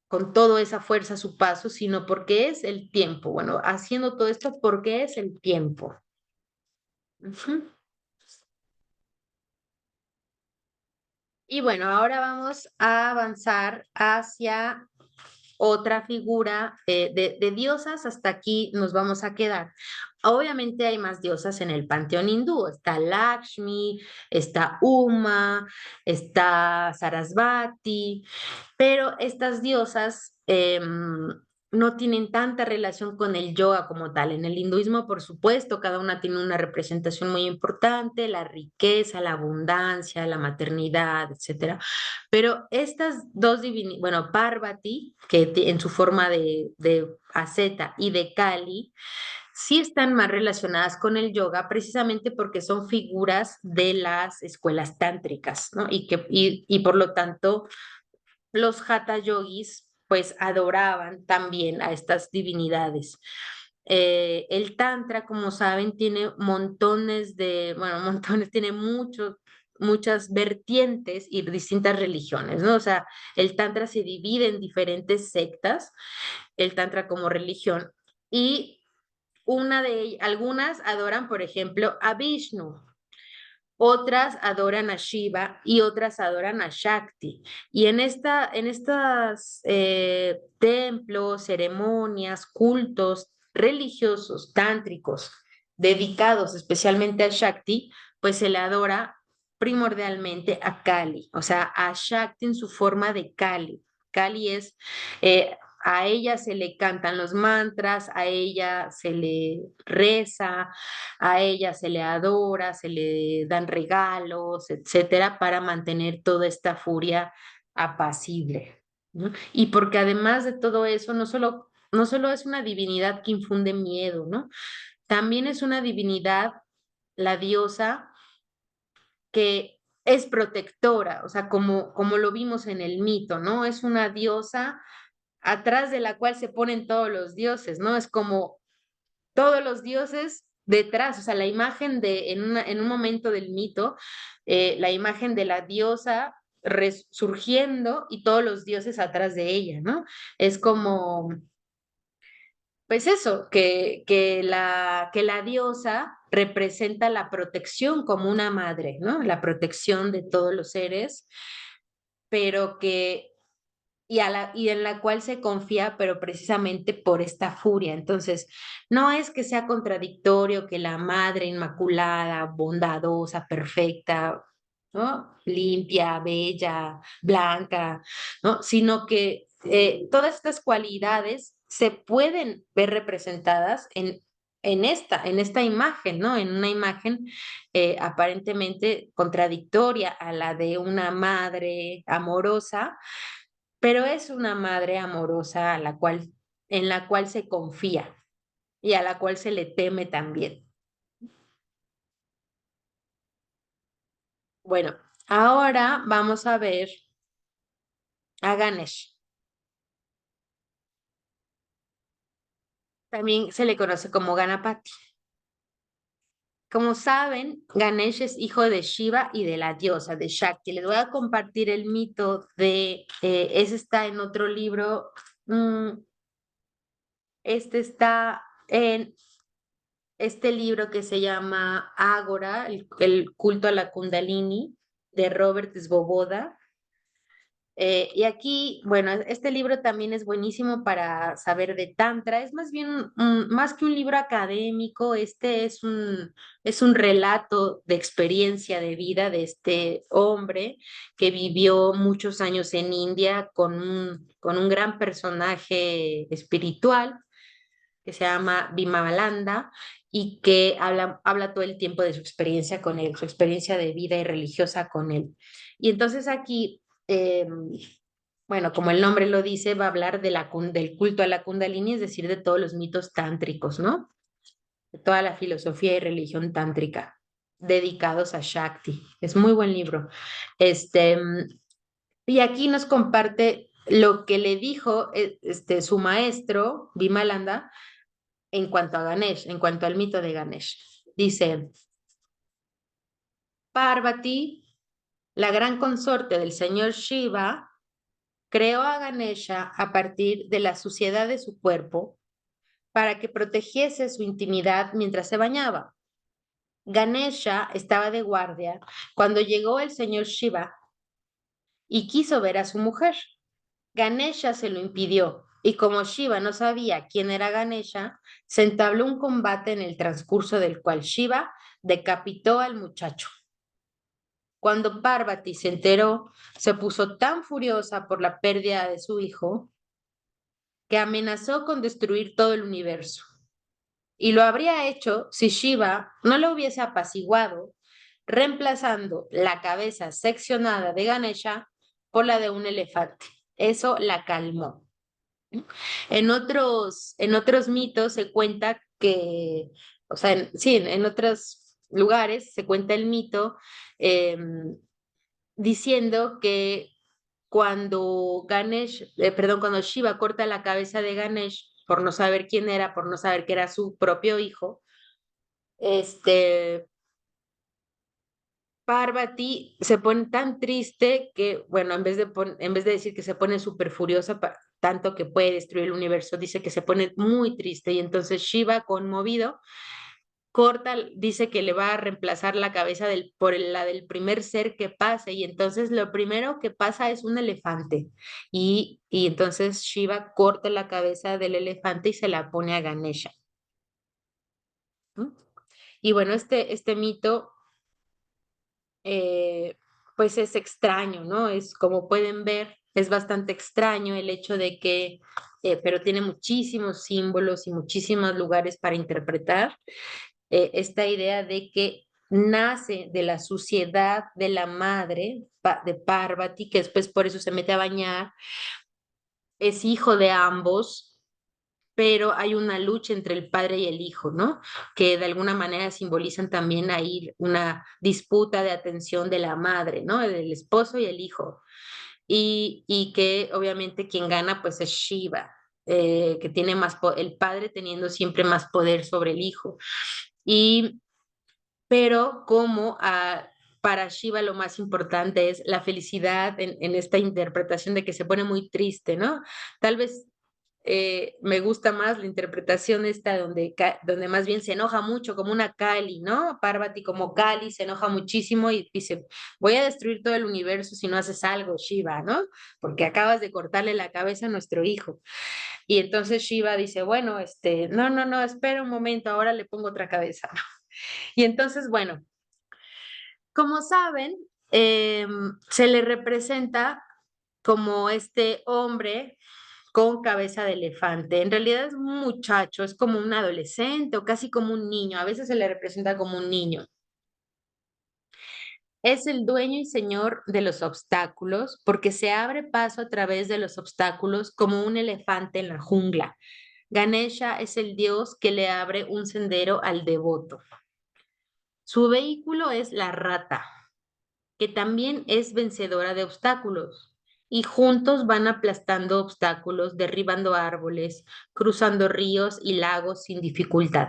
con toda esa fuerza a su paso, sino porque es el tiempo. Bueno, haciendo todo esto porque es el tiempo. Ujú. Y bueno, ahora vamos a avanzar hacia otra figura de diosas. Hasta aquí nos vamos a quedar. Obviamente hay más diosas en el panteón hindú. Está Lakshmi, está Uma, está Sarasvati, pero estas diosas no tienen tanta relación con el yoga como tal. En el hinduismo, por supuesto, cada una tiene una representación muy importante, la riqueza, la abundancia, la maternidad, etcétera. Pero estas dos divinidades, bueno, Parvati, que en su forma de asceta, y de Kali, sí están más relacionadas con el yoga precisamente porque son figuras de las escuelas tántricas, ¿no? Y por lo tanto los hatha yogis pues adoraban también a estas divinidades. El tantra, como saben, tiene montones de, bueno, montones, tiene muchas vertientes y distintas religiones, ¿no? O sea, el tantra se divide en diferentes sectas, el tantra como religión, y algunas adoran, por ejemplo, a Vishnu, otras adoran a Shiva y otras adoran a Shakti. Y en estas templos, ceremonias, cultos religiosos, tántricos, dedicados especialmente a Shakti, pues se le adora primordialmente a Kali, o sea, a Shakti en su forma de Kali. Kali es, a ella se le cantan los mantras, a ella se le reza, a ella se le adora, se le dan regalos, etcétera, para mantener toda esta furia apacible, ¿no? Y porque además de todo eso, no solo es una divinidad que infunde miedo, ¿no? También es una divinidad, la diosa, que es protectora, o sea, como lo vimos en el mito, ¿no? Es una diosa atrás de la cual se ponen todos los dioses, ¿no? Es como todos los dioses detrás, o sea, la imagen en un momento del mito, la imagen de la diosa resurgiendo y todos los dioses atrás de ella, ¿no? Es como, pues eso, que la diosa representa la protección como una madre, ¿no? La protección de todos los seres, pero que y en la cual se confía, pero precisamente por esta furia. Entonces, no es que sea contradictorio que la madre inmaculada, bondadosa, perfecta, ¿no? Limpia, bella, blanca, ¿no? Sino que todas estas cualidades se pueden ver representadas en esta imagen, ¿no? En una imagen aparentemente contradictoria a la de una madre amorosa, pero es una madre amorosa en la cual se confía y a la cual se le teme también. Bueno, ahora vamos a ver a Ganesh. También se le conoce como Ganapati. Como saben, Ganesh es hijo de Shiva y de la diosa de Shakti. Les voy a compartir el mito ese está en otro libro. mm, este está en este libro que se llama Ágora, el culto a la Kundalini, de Robert Svoboda. Y aquí, bueno, este libro también es buenísimo para saber de Tantra. Es más bien, más que un libro académico, es un relato de experiencia de vida de este hombre que vivió muchos años en India con un gran personaje espiritual que se llama Bimabalanda y que habla todo el tiempo de su experiencia con él, su experiencia de vida y religiosa con él. Y entonces aquí, bueno, como el nombre lo dice, va a hablar del culto a la Kundalini, es decir, de todos los mitos tántricos, ¿no? De toda la filosofía y religión tántrica dedicados a Shakti. Es muy buen libro. Este, y aquí nos comparte lo que le dijo su maestro, Bimalanda, en cuanto a Ganesh, en cuanto al mito de Ganesh. Dice, Parvati, la gran consorte del señor Shiva, creó a Ganesha a partir de la suciedad de su cuerpo para que protegiese su intimidad mientras se bañaba. Ganesha estaba de guardia cuando llegó el señor Shiva y quiso ver a su mujer. Ganesha se lo impidió y como Shiva no sabía quién era Ganesha, se entabló un combate en el transcurso del cual Shiva decapitó al muchacho. Cuando Parvati se enteró, se puso tan furiosa por la pérdida de su hijo que amenazó con destruir todo el universo. Y lo habría hecho si Shiva no lo hubiese apaciguado, reemplazando la cabeza seccionada de Ganesha por la de un elefante. Eso la calmó. En otros mitos se cuenta que, o sea, sí, en otros lugares se cuenta el mito eh, diciendo que cuando Shiva corta la cabeza de Ganesh por no saber quién era, por no saber que era su propio hijo, este, Parvati se pone tan triste que, bueno, en vez de decir que se pone súper furiosa, tanto que puede destruir el universo, dice que se pone muy triste y entonces Shiva, conmovido, dice que le va a reemplazar la cabeza por la del primer ser que pase y entonces lo primero que pasa es un elefante y entonces Shiva corta la cabeza del elefante y se la pone a Ganesha. ¿No? Y bueno, este mito eh, pues es extraño, ¿no? Es como pueden ver, es bastante extraño el hecho de que, pero tiene muchísimos símbolos y muchísimos lugares para interpretar esta idea de que nace de la suciedad de la madre de Parvati, que después por eso se mete a bañar, es hijo de ambos, pero hay una lucha entre el padre y el hijo, ¿no? Que de alguna manera simbolizan también ahí una disputa de atención de la madre, ¿no? Del esposo y el hijo. Y que obviamente quien gana pues es Shiva, que tiene el padre teniendo siempre más poder sobre el hijo. Y pero para Shiva lo más importante es la felicidad en esta interpretación de que se pone muy triste, ¿no? Tal vez me gusta más la interpretación esta donde más bien se enoja mucho, como una Kali, ¿no? Parvati como Kali se enoja muchísimo y dice, voy a destruir todo el universo si no haces algo, Shiva, ¿no? Porque acabas de cortarle la cabeza a nuestro hijo. Y entonces Shiva dice, bueno, no, espera un momento, ahora le pongo otra cabeza. Y entonces, bueno, como saben, se le representa como este hombre con cabeza de elefante. En realidad es un muchacho, es como un adolescente o casi como un niño. A veces se le representa como un niño. Es el dueño y señor de los obstáculos porque se abre paso a través de los obstáculos como un elefante en la jungla. Ganesha es el dios que le abre un sendero al devoto. Su vehículo es la rata, que también es vencedora de obstáculos. Y juntos van aplastando obstáculos, derribando árboles, cruzando ríos y lagos sin dificultad.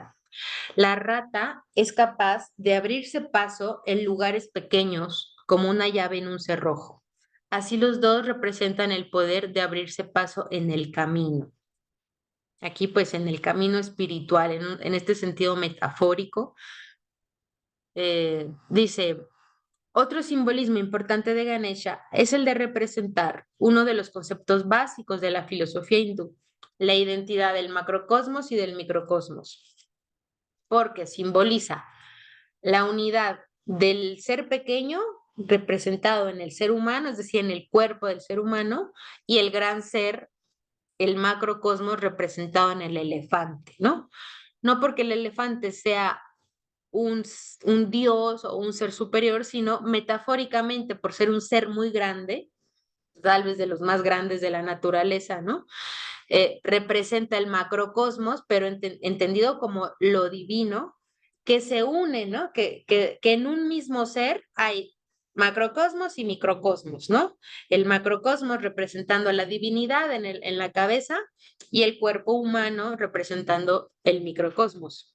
La rata es capaz de abrirse paso en lugares pequeños, como una llave en un cerrojo. Así los dos representan el poder de abrirse paso en el camino. Aquí pues en el camino espiritual, en este sentido metafórico, dice, otro simbolismo importante de Ganesha es el de representar uno de los conceptos básicos de la filosofía hindú, la identidad del macrocosmos y del microcosmos, porque simboliza la unidad del ser pequeño representado en el ser humano, es decir, en el cuerpo del ser humano, y el gran ser, el macrocosmos representado en el elefante, ¿no? No porque el elefante sea un dios o un ser superior, sino metafóricamente por ser un ser muy grande, tal vez de los más grandes de la naturaleza, ¿no? Representa el macrocosmos, pero entendido como lo divino, que se une, ¿no? Que en un mismo ser hay macrocosmos y microcosmos, ¿no? El macrocosmos representando a la divinidad en la cabeza y el cuerpo humano representando el microcosmos.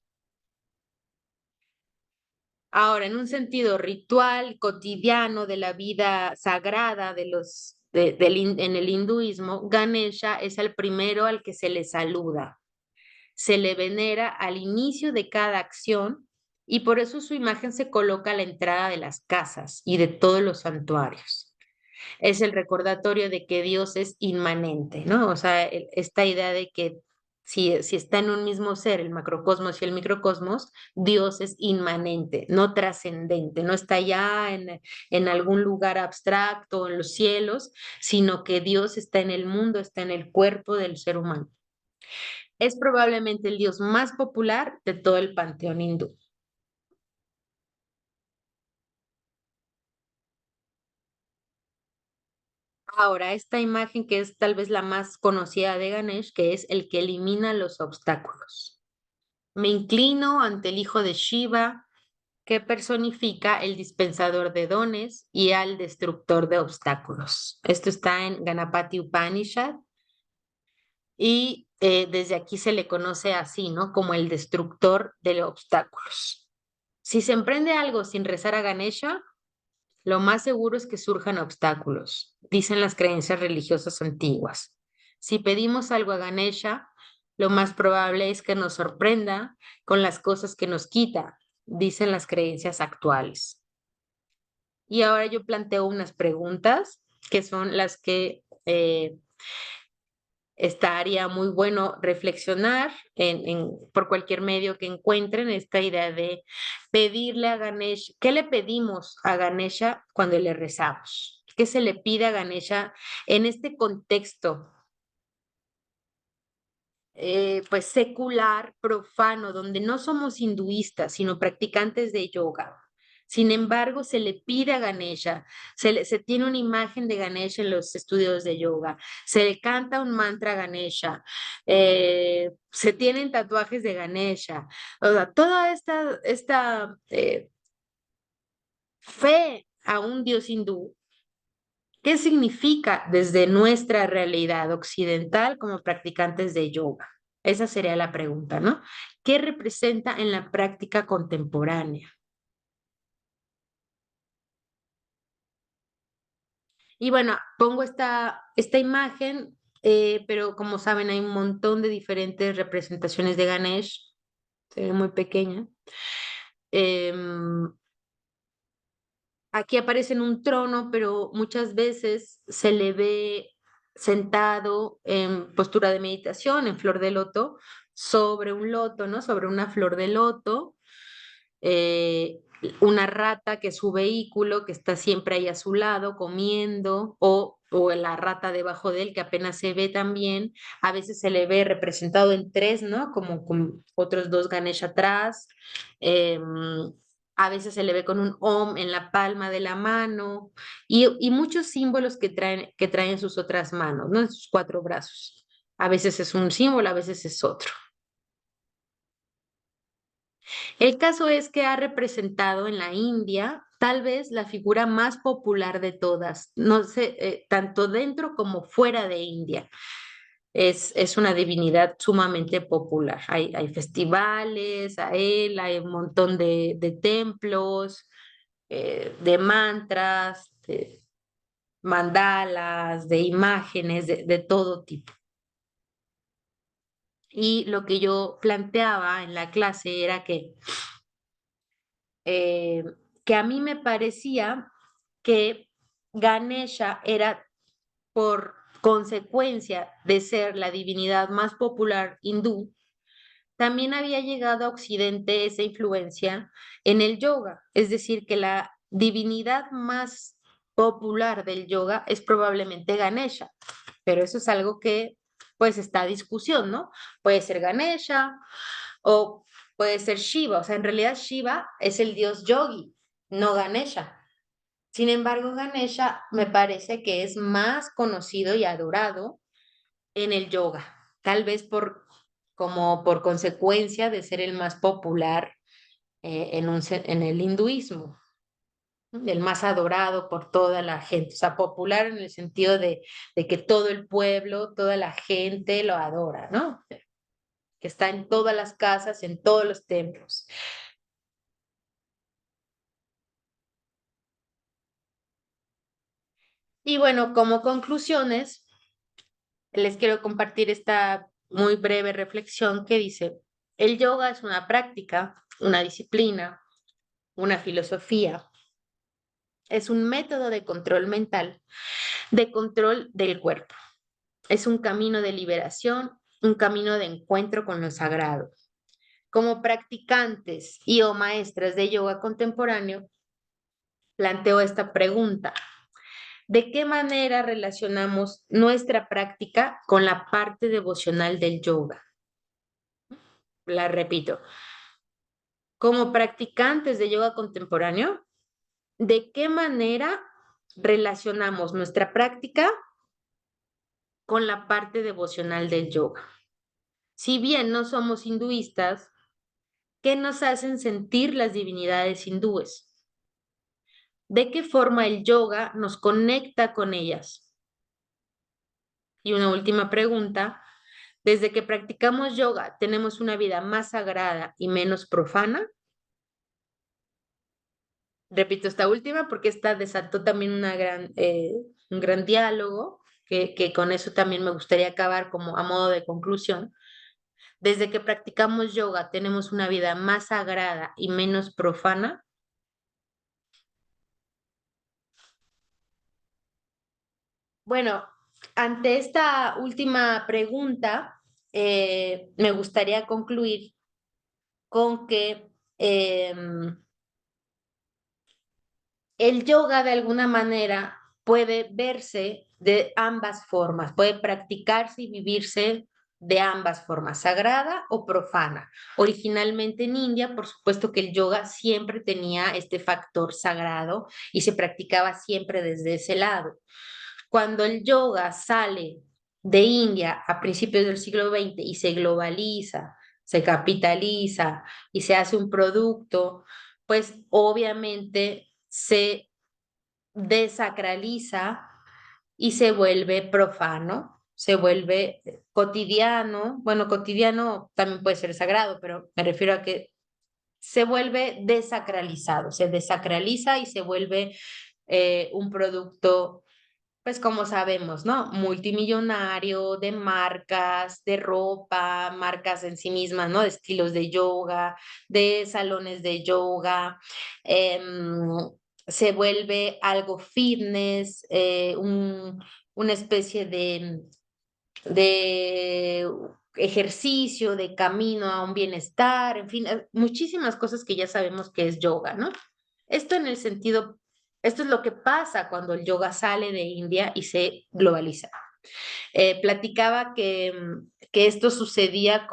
Ahora, en un sentido ritual, cotidiano de la vida sagrada en el hinduismo, Ganesha es el primero al que se le saluda, se le venera al inicio de cada acción y por eso su imagen se coloca a la entrada de las casas y de todos los santuarios. Es el recordatorio de que Dios es inmanente, ¿no? O sea, esta idea de que si está en un mismo ser, el macrocosmos y el microcosmos, Dios es inmanente, no trascendente, no está allá en algún lugar abstracto, en los cielos, sino que Dios está en el mundo, está en el cuerpo del ser humano. Es probablemente el dios más popular de todo el panteón hindú. Ahora, esta imagen que es tal vez la más conocida de Ganesh, que es el que elimina los obstáculos. Me inclino ante el hijo de Shiva, que personifica el dispensador de dones y al destructor de obstáculos. Esto está en Ganapati Upanishad y desde aquí se le conoce así, ¿no? Como el destructor de obstáculos. Si se emprende algo sin rezar a Ganesha, lo más seguro es que surjan obstáculos, dicen las creencias religiosas antiguas. Si pedimos algo a Ganesha, lo más probable es que nos sorprenda con las cosas que nos quita, dicen las creencias actuales. Y ahora yo planteo unas preguntas que son las que estaría muy bueno reflexionar por cualquier medio que encuentren esta idea de pedirle a Ganesh, ¿qué le pedimos a Ganesha cuando le rezamos? ¿Qué se le pide a Ganesha en este contexto pues secular, profano, donde no somos hinduistas, sino practicantes de yoga? Sin embargo, se le pide a Ganesha, se tiene una imagen de Ganesha en los estudios de yoga, se le canta un mantra a Ganesha, se tienen tatuajes de Ganesha. O sea, toda esta fe a un dios hindú, ¿qué significa desde nuestra realidad occidental como practicantes de yoga? Esa sería la pregunta, ¿no? ¿Qué representa en la práctica contemporánea? Y bueno, pongo esta imagen, pero como saben, hay un montón de diferentes representaciones de Ganesh, se ve muy pequeña. Em, Aquí aparece en un trono, pero muchas veces se le ve sentado en postura de meditación, en flor de loto, sobre un loto, ¿no? Sobre una flor de loto. eh, una rata que es su vehículo, que está siempre ahí a su lado comiendo, o la rata debajo de él, que apenas se ve también. A veces se le ve representado en tres, ¿no? Como con otros dos Ganesh atrás. Em, a veces se le ve con un Om en la palma de la mano y muchos símbolos que traen sus otras manos, ¿no? En sus cuatro brazos. A veces es un símbolo, a veces es otro. El caso es que ha representado en la India tal vez la figura más popular de todas, no sé, tanto dentro como fuera de India. es una divinidad sumamente popular. Hay festivales a él, hay un montón de templos, de mantras, de mandalas, de imágenes, de todo tipo. Y lo que yo planteaba en la clase era eh, que a mí me parecía que Ganesha era, por consecuencia de ser la divinidad más popular hindú, también había llegado a Occidente esa influencia en el yoga. Es decir, que la divinidad más popular del yoga es probablemente Ganesha, pero eso es algo que pues está a discusión, ¿no? Puede ser Ganesha o puede ser Shiva, o sea, en realidad Shiva es el dios yogi, no Ganesha. Sin embargo, Ganesha me parece que es más conocido y adorado en el yoga, tal vez como por consecuencia de ser el más popular en el hinduismo, ¿no? El más adorado por toda la gente, o sea, popular en el sentido de que todo el pueblo, toda la gente lo adora, ¿no? Que está en todas las casas, en todos los templos. Y bueno, como conclusiones, les quiero compartir esta muy breve reflexión que dice, el yoga es una práctica, una disciplina, una filosofía, es un método de control mental, de control del cuerpo. Es un camino de liberación, un camino de encuentro con lo sagrado. Como practicantes y o maestras de yoga contemporáneo, planteo esta pregunta. ¿De qué manera relacionamos nuestra práctica con la parte devocional del yoga? La repito. Como practicantes de yoga contemporáneo, ¿de qué manera relacionamos nuestra práctica con la parte devocional del yoga? Si bien no somos hinduistas, ¿qué nos hacen sentir las divinidades hindúes? ¿De qué forma el yoga nos conecta con ellas? Y una última pregunta, ¿desde que practicamos yoga tenemos una vida más sagrada y menos profana? Repito esta última porque esta desató también un gran diálogo, que con eso también me gustaría acabar como a modo de conclusión. Desde que practicamos yoga tenemos una vida más sagrada y menos profana. Bueno, ante esta última pregunta, me gustaría concluir con que el yoga de alguna manera puede verse de ambas formas, puede practicarse y vivirse de ambas formas, sagrada o profana. Originalmente en India, por supuesto que el yoga siempre tenía este factor sagrado y se practicaba siempre desde ese lado. Cuando el yoga sale de India a principios del siglo XX y se globaliza, se capitaliza y se hace un producto, pues obviamente se desacraliza y se vuelve profano, se vuelve cotidiano. Bueno, cotidiano también puede ser sagrado, pero me refiero a que se vuelve desacralizado, se desacraliza y se vuelve un producto, pues como sabemos, ¿no? Multimillonario, de marcas, de ropa, marcas en sí mismas, ¿no? De estilos de yoga, de salones de yoga. em, Se vuelve algo fitness, una especie de ejercicio, de camino a un bienestar, en fin, muchísimas cosas que ya sabemos que es yoga, ¿no? Esto en el sentido, esto es lo que pasa cuando el yoga sale de India y se globaliza. Platicaba que esto sucedía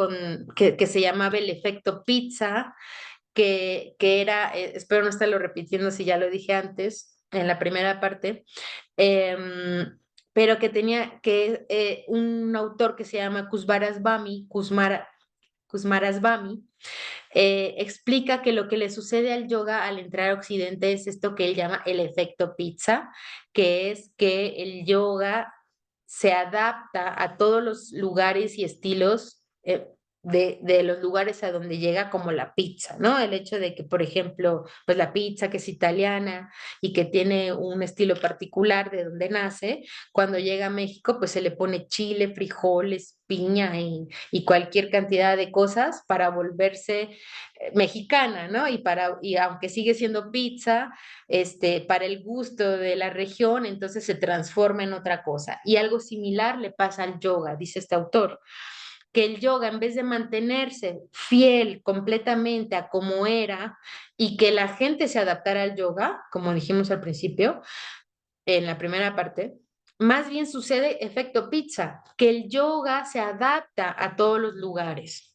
que se llamaba el efecto pizza, que era, espero no estarlo repitiendo si ya lo dije antes en la primera parte, pero que tenía que un autor que se llama Kusmarasvami, explica que lo que le sucede al yoga al entrar a Occidente es esto que él llama el efecto pizza, que es que el yoga se adapta a todos los lugares y estilos de los lugares a donde llega, como la pizza, ¿no? El hecho de que, por ejemplo, pues la pizza que es italiana y que tiene un estilo particular de donde nace, cuando llega a México, pues se le pone chile, frijoles, piña y cualquier cantidad de cosas para volverse mexicana, ¿no? Y aunque sigue siendo pizza, para el gusto de la región, entonces se transforma en otra cosa. Y algo similar le pasa al yoga, dice este autor, que el yoga, en vez de mantenerse fiel completamente a como era y que la gente se adaptara al yoga, como dijimos al principio, en la primera parte, más bien sucede efecto pizza, que el yoga se adapta a todos los lugares.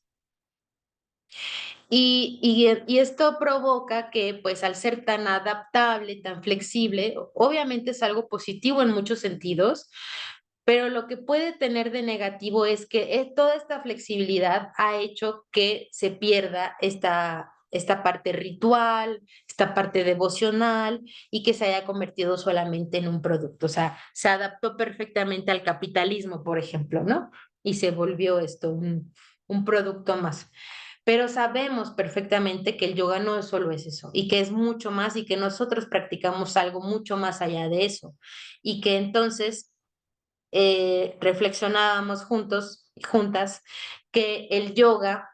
Y esto provoca que, pues, al ser tan adaptable, tan flexible, obviamente es algo positivo en muchos sentidos, pero lo que puede tener de negativo es que toda esta flexibilidad ha hecho que se pierda esta parte ritual, esta parte devocional y que se haya convertido solamente en un producto. O sea, se adaptó perfectamente al capitalismo, por ejemplo, ¿no? Y se volvió esto un producto más. Pero sabemos perfectamente que el yoga no es solo es eso y que es mucho más y que nosotros practicamos algo mucho más allá de eso y que entonces reflexionábamos juntos y juntas que el yoga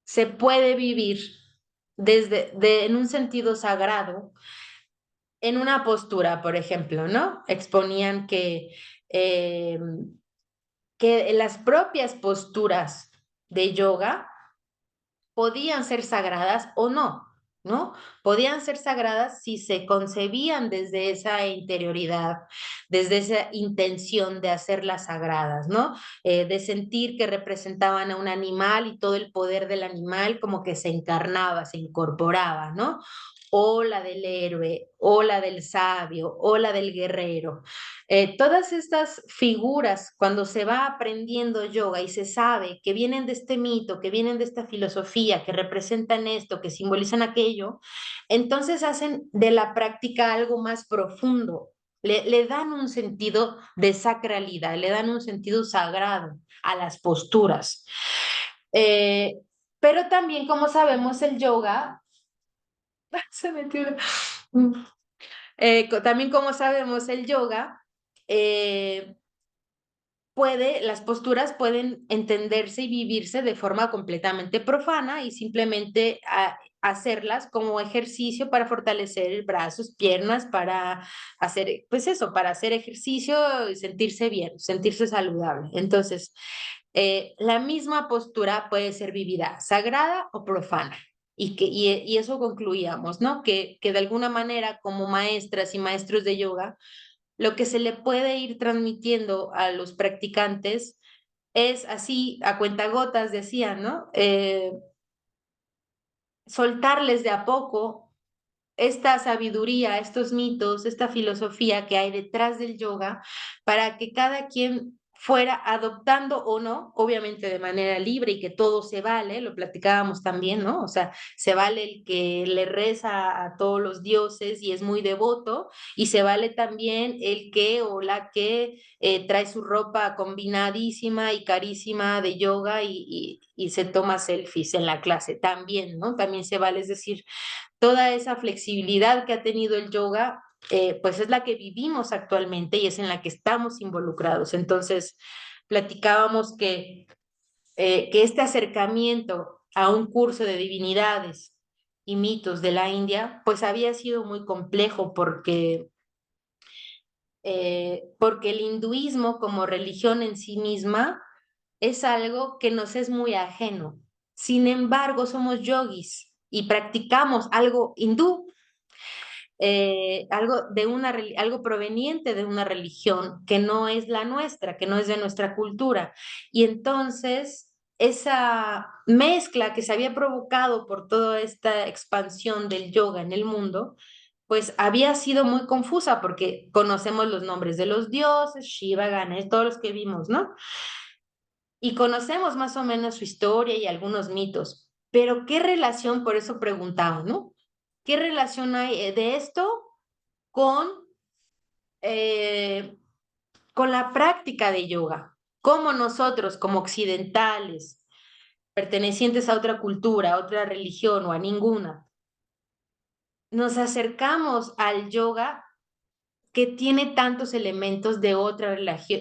se puede vivir en un sentido sagrado, en una postura, por ejemplo, ¿no? Exponían eh, que las propias posturas de yoga podían ser sagradas o no, ¿no? Podían ser sagradas si se concebían desde esa interioridad, desde esa intención de hacerlas sagradas, ¿no? De sentir que representaban a un animal y todo el poder del animal como que se encarnaba, se incorporaba, ¿no? O la del héroe, o la del sabio, o la del guerrero. Todas estas figuras, cuando se va aprendiendo yoga y se sabe que vienen de este mito, que vienen de esta filosofía, que representan esto, que simbolizan aquello, entonces hacen de la práctica algo más profundo. Le dan un sentido de sacralidad, le dan un sentido sagrado a las posturas. Eh, pero también, como sabemos, el yoga se metió. También, como sabemos, el yoga eh, las posturas pueden entenderse y vivirse de forma completamente profana y simplemente hacerlas como ejercicio para fortalecer brazos, piernas, para hacer, pues eso, para hacer ejercicio y sentirse bien, sentirse saludable. Entonces, la misma postura puede ser vivida sagrada o profana. Y eso concluíamos, ¿no? Que de alguna manera, como maestras y maestros de yoga, lo que se le puede ir transmitiendo a los practicantes es así, a cuentagotas, decía, ¿no? Soltarles de a poco esta sabiduría, estos mitos, esta filosofía que hay detrás del yoga, para que cada quien fuera adoptando o no, obviamente de manera libre y que todo se vale, lo platicábamos también, ¿no? O sea, se vale el que le reza a todos los dioses y es muy devoto, y se vale también el que o la que trae su ropa combinadísima y carísima de yoga y se toma selfies en la clase, también, ¿no? También se vale, es decir, toda esa flexibilidad que ha tenido el yoga, pues es la que vivimos actualmente y es en la que estamos involucrados. Entonces, platicábamos que este acercamiento a un curso de divinidades y mitos de la India, pues había sido muy complejo porque el hinduismo como religión en sí misma es algo que nos es muy ajeno. Sin embargo, somos yogis y practicamos algo hindú, algo proveniente de una religión que no es la nuestra, que no es de nuestra cultura. Y entonces esa mezcla que se había provocado por toda esta expansión del yoga en el mundo, pues había sido muy confusa porque conocemos los nombres de los dioses, Shiva, Ganesh, todos los que vimos, ¿no? Y conocemos más o menos su historia y algunos mitos. Pero ¿qué relación, por eso preguntaba, ¿no? ¿Qué relación hay de esto con, eh, con la práctica de yoga, cómo nosotros como occidentales, pertenecientes a otra cultura, a otra religión o a ninguna, nos acercamos al yoga que tiene tantos elementos de otra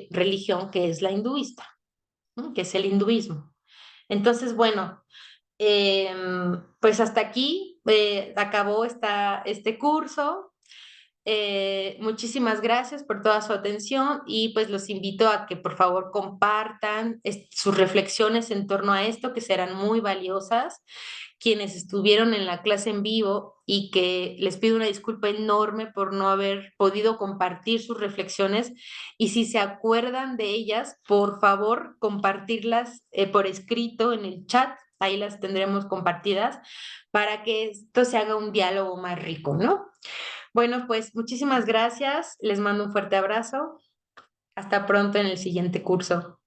religión que es la hinduista, ¿no? Que es el hinduismo. Entonces, bueno, pues hasta aquí acabó este curso. Muchísimas gracias por toda su atención y pues los invito a que por favor compartan sus reflexiones en torno a esto, que serán muy valiosas. Quienes estuvieron en la clase en vivo y que les pido una disculpa enorme por no haber podido compartir sus reflexiones y si se acuerdan de ellas, por favor compartirlas por escrito en el chat, ahí las tendremos compartidas para que esto se haga un diálogo más rico, ¿no? Bueno, pues muchísimas gracias. Les mando un fuerte abrazo. Hasta pronto en el siguiente curso.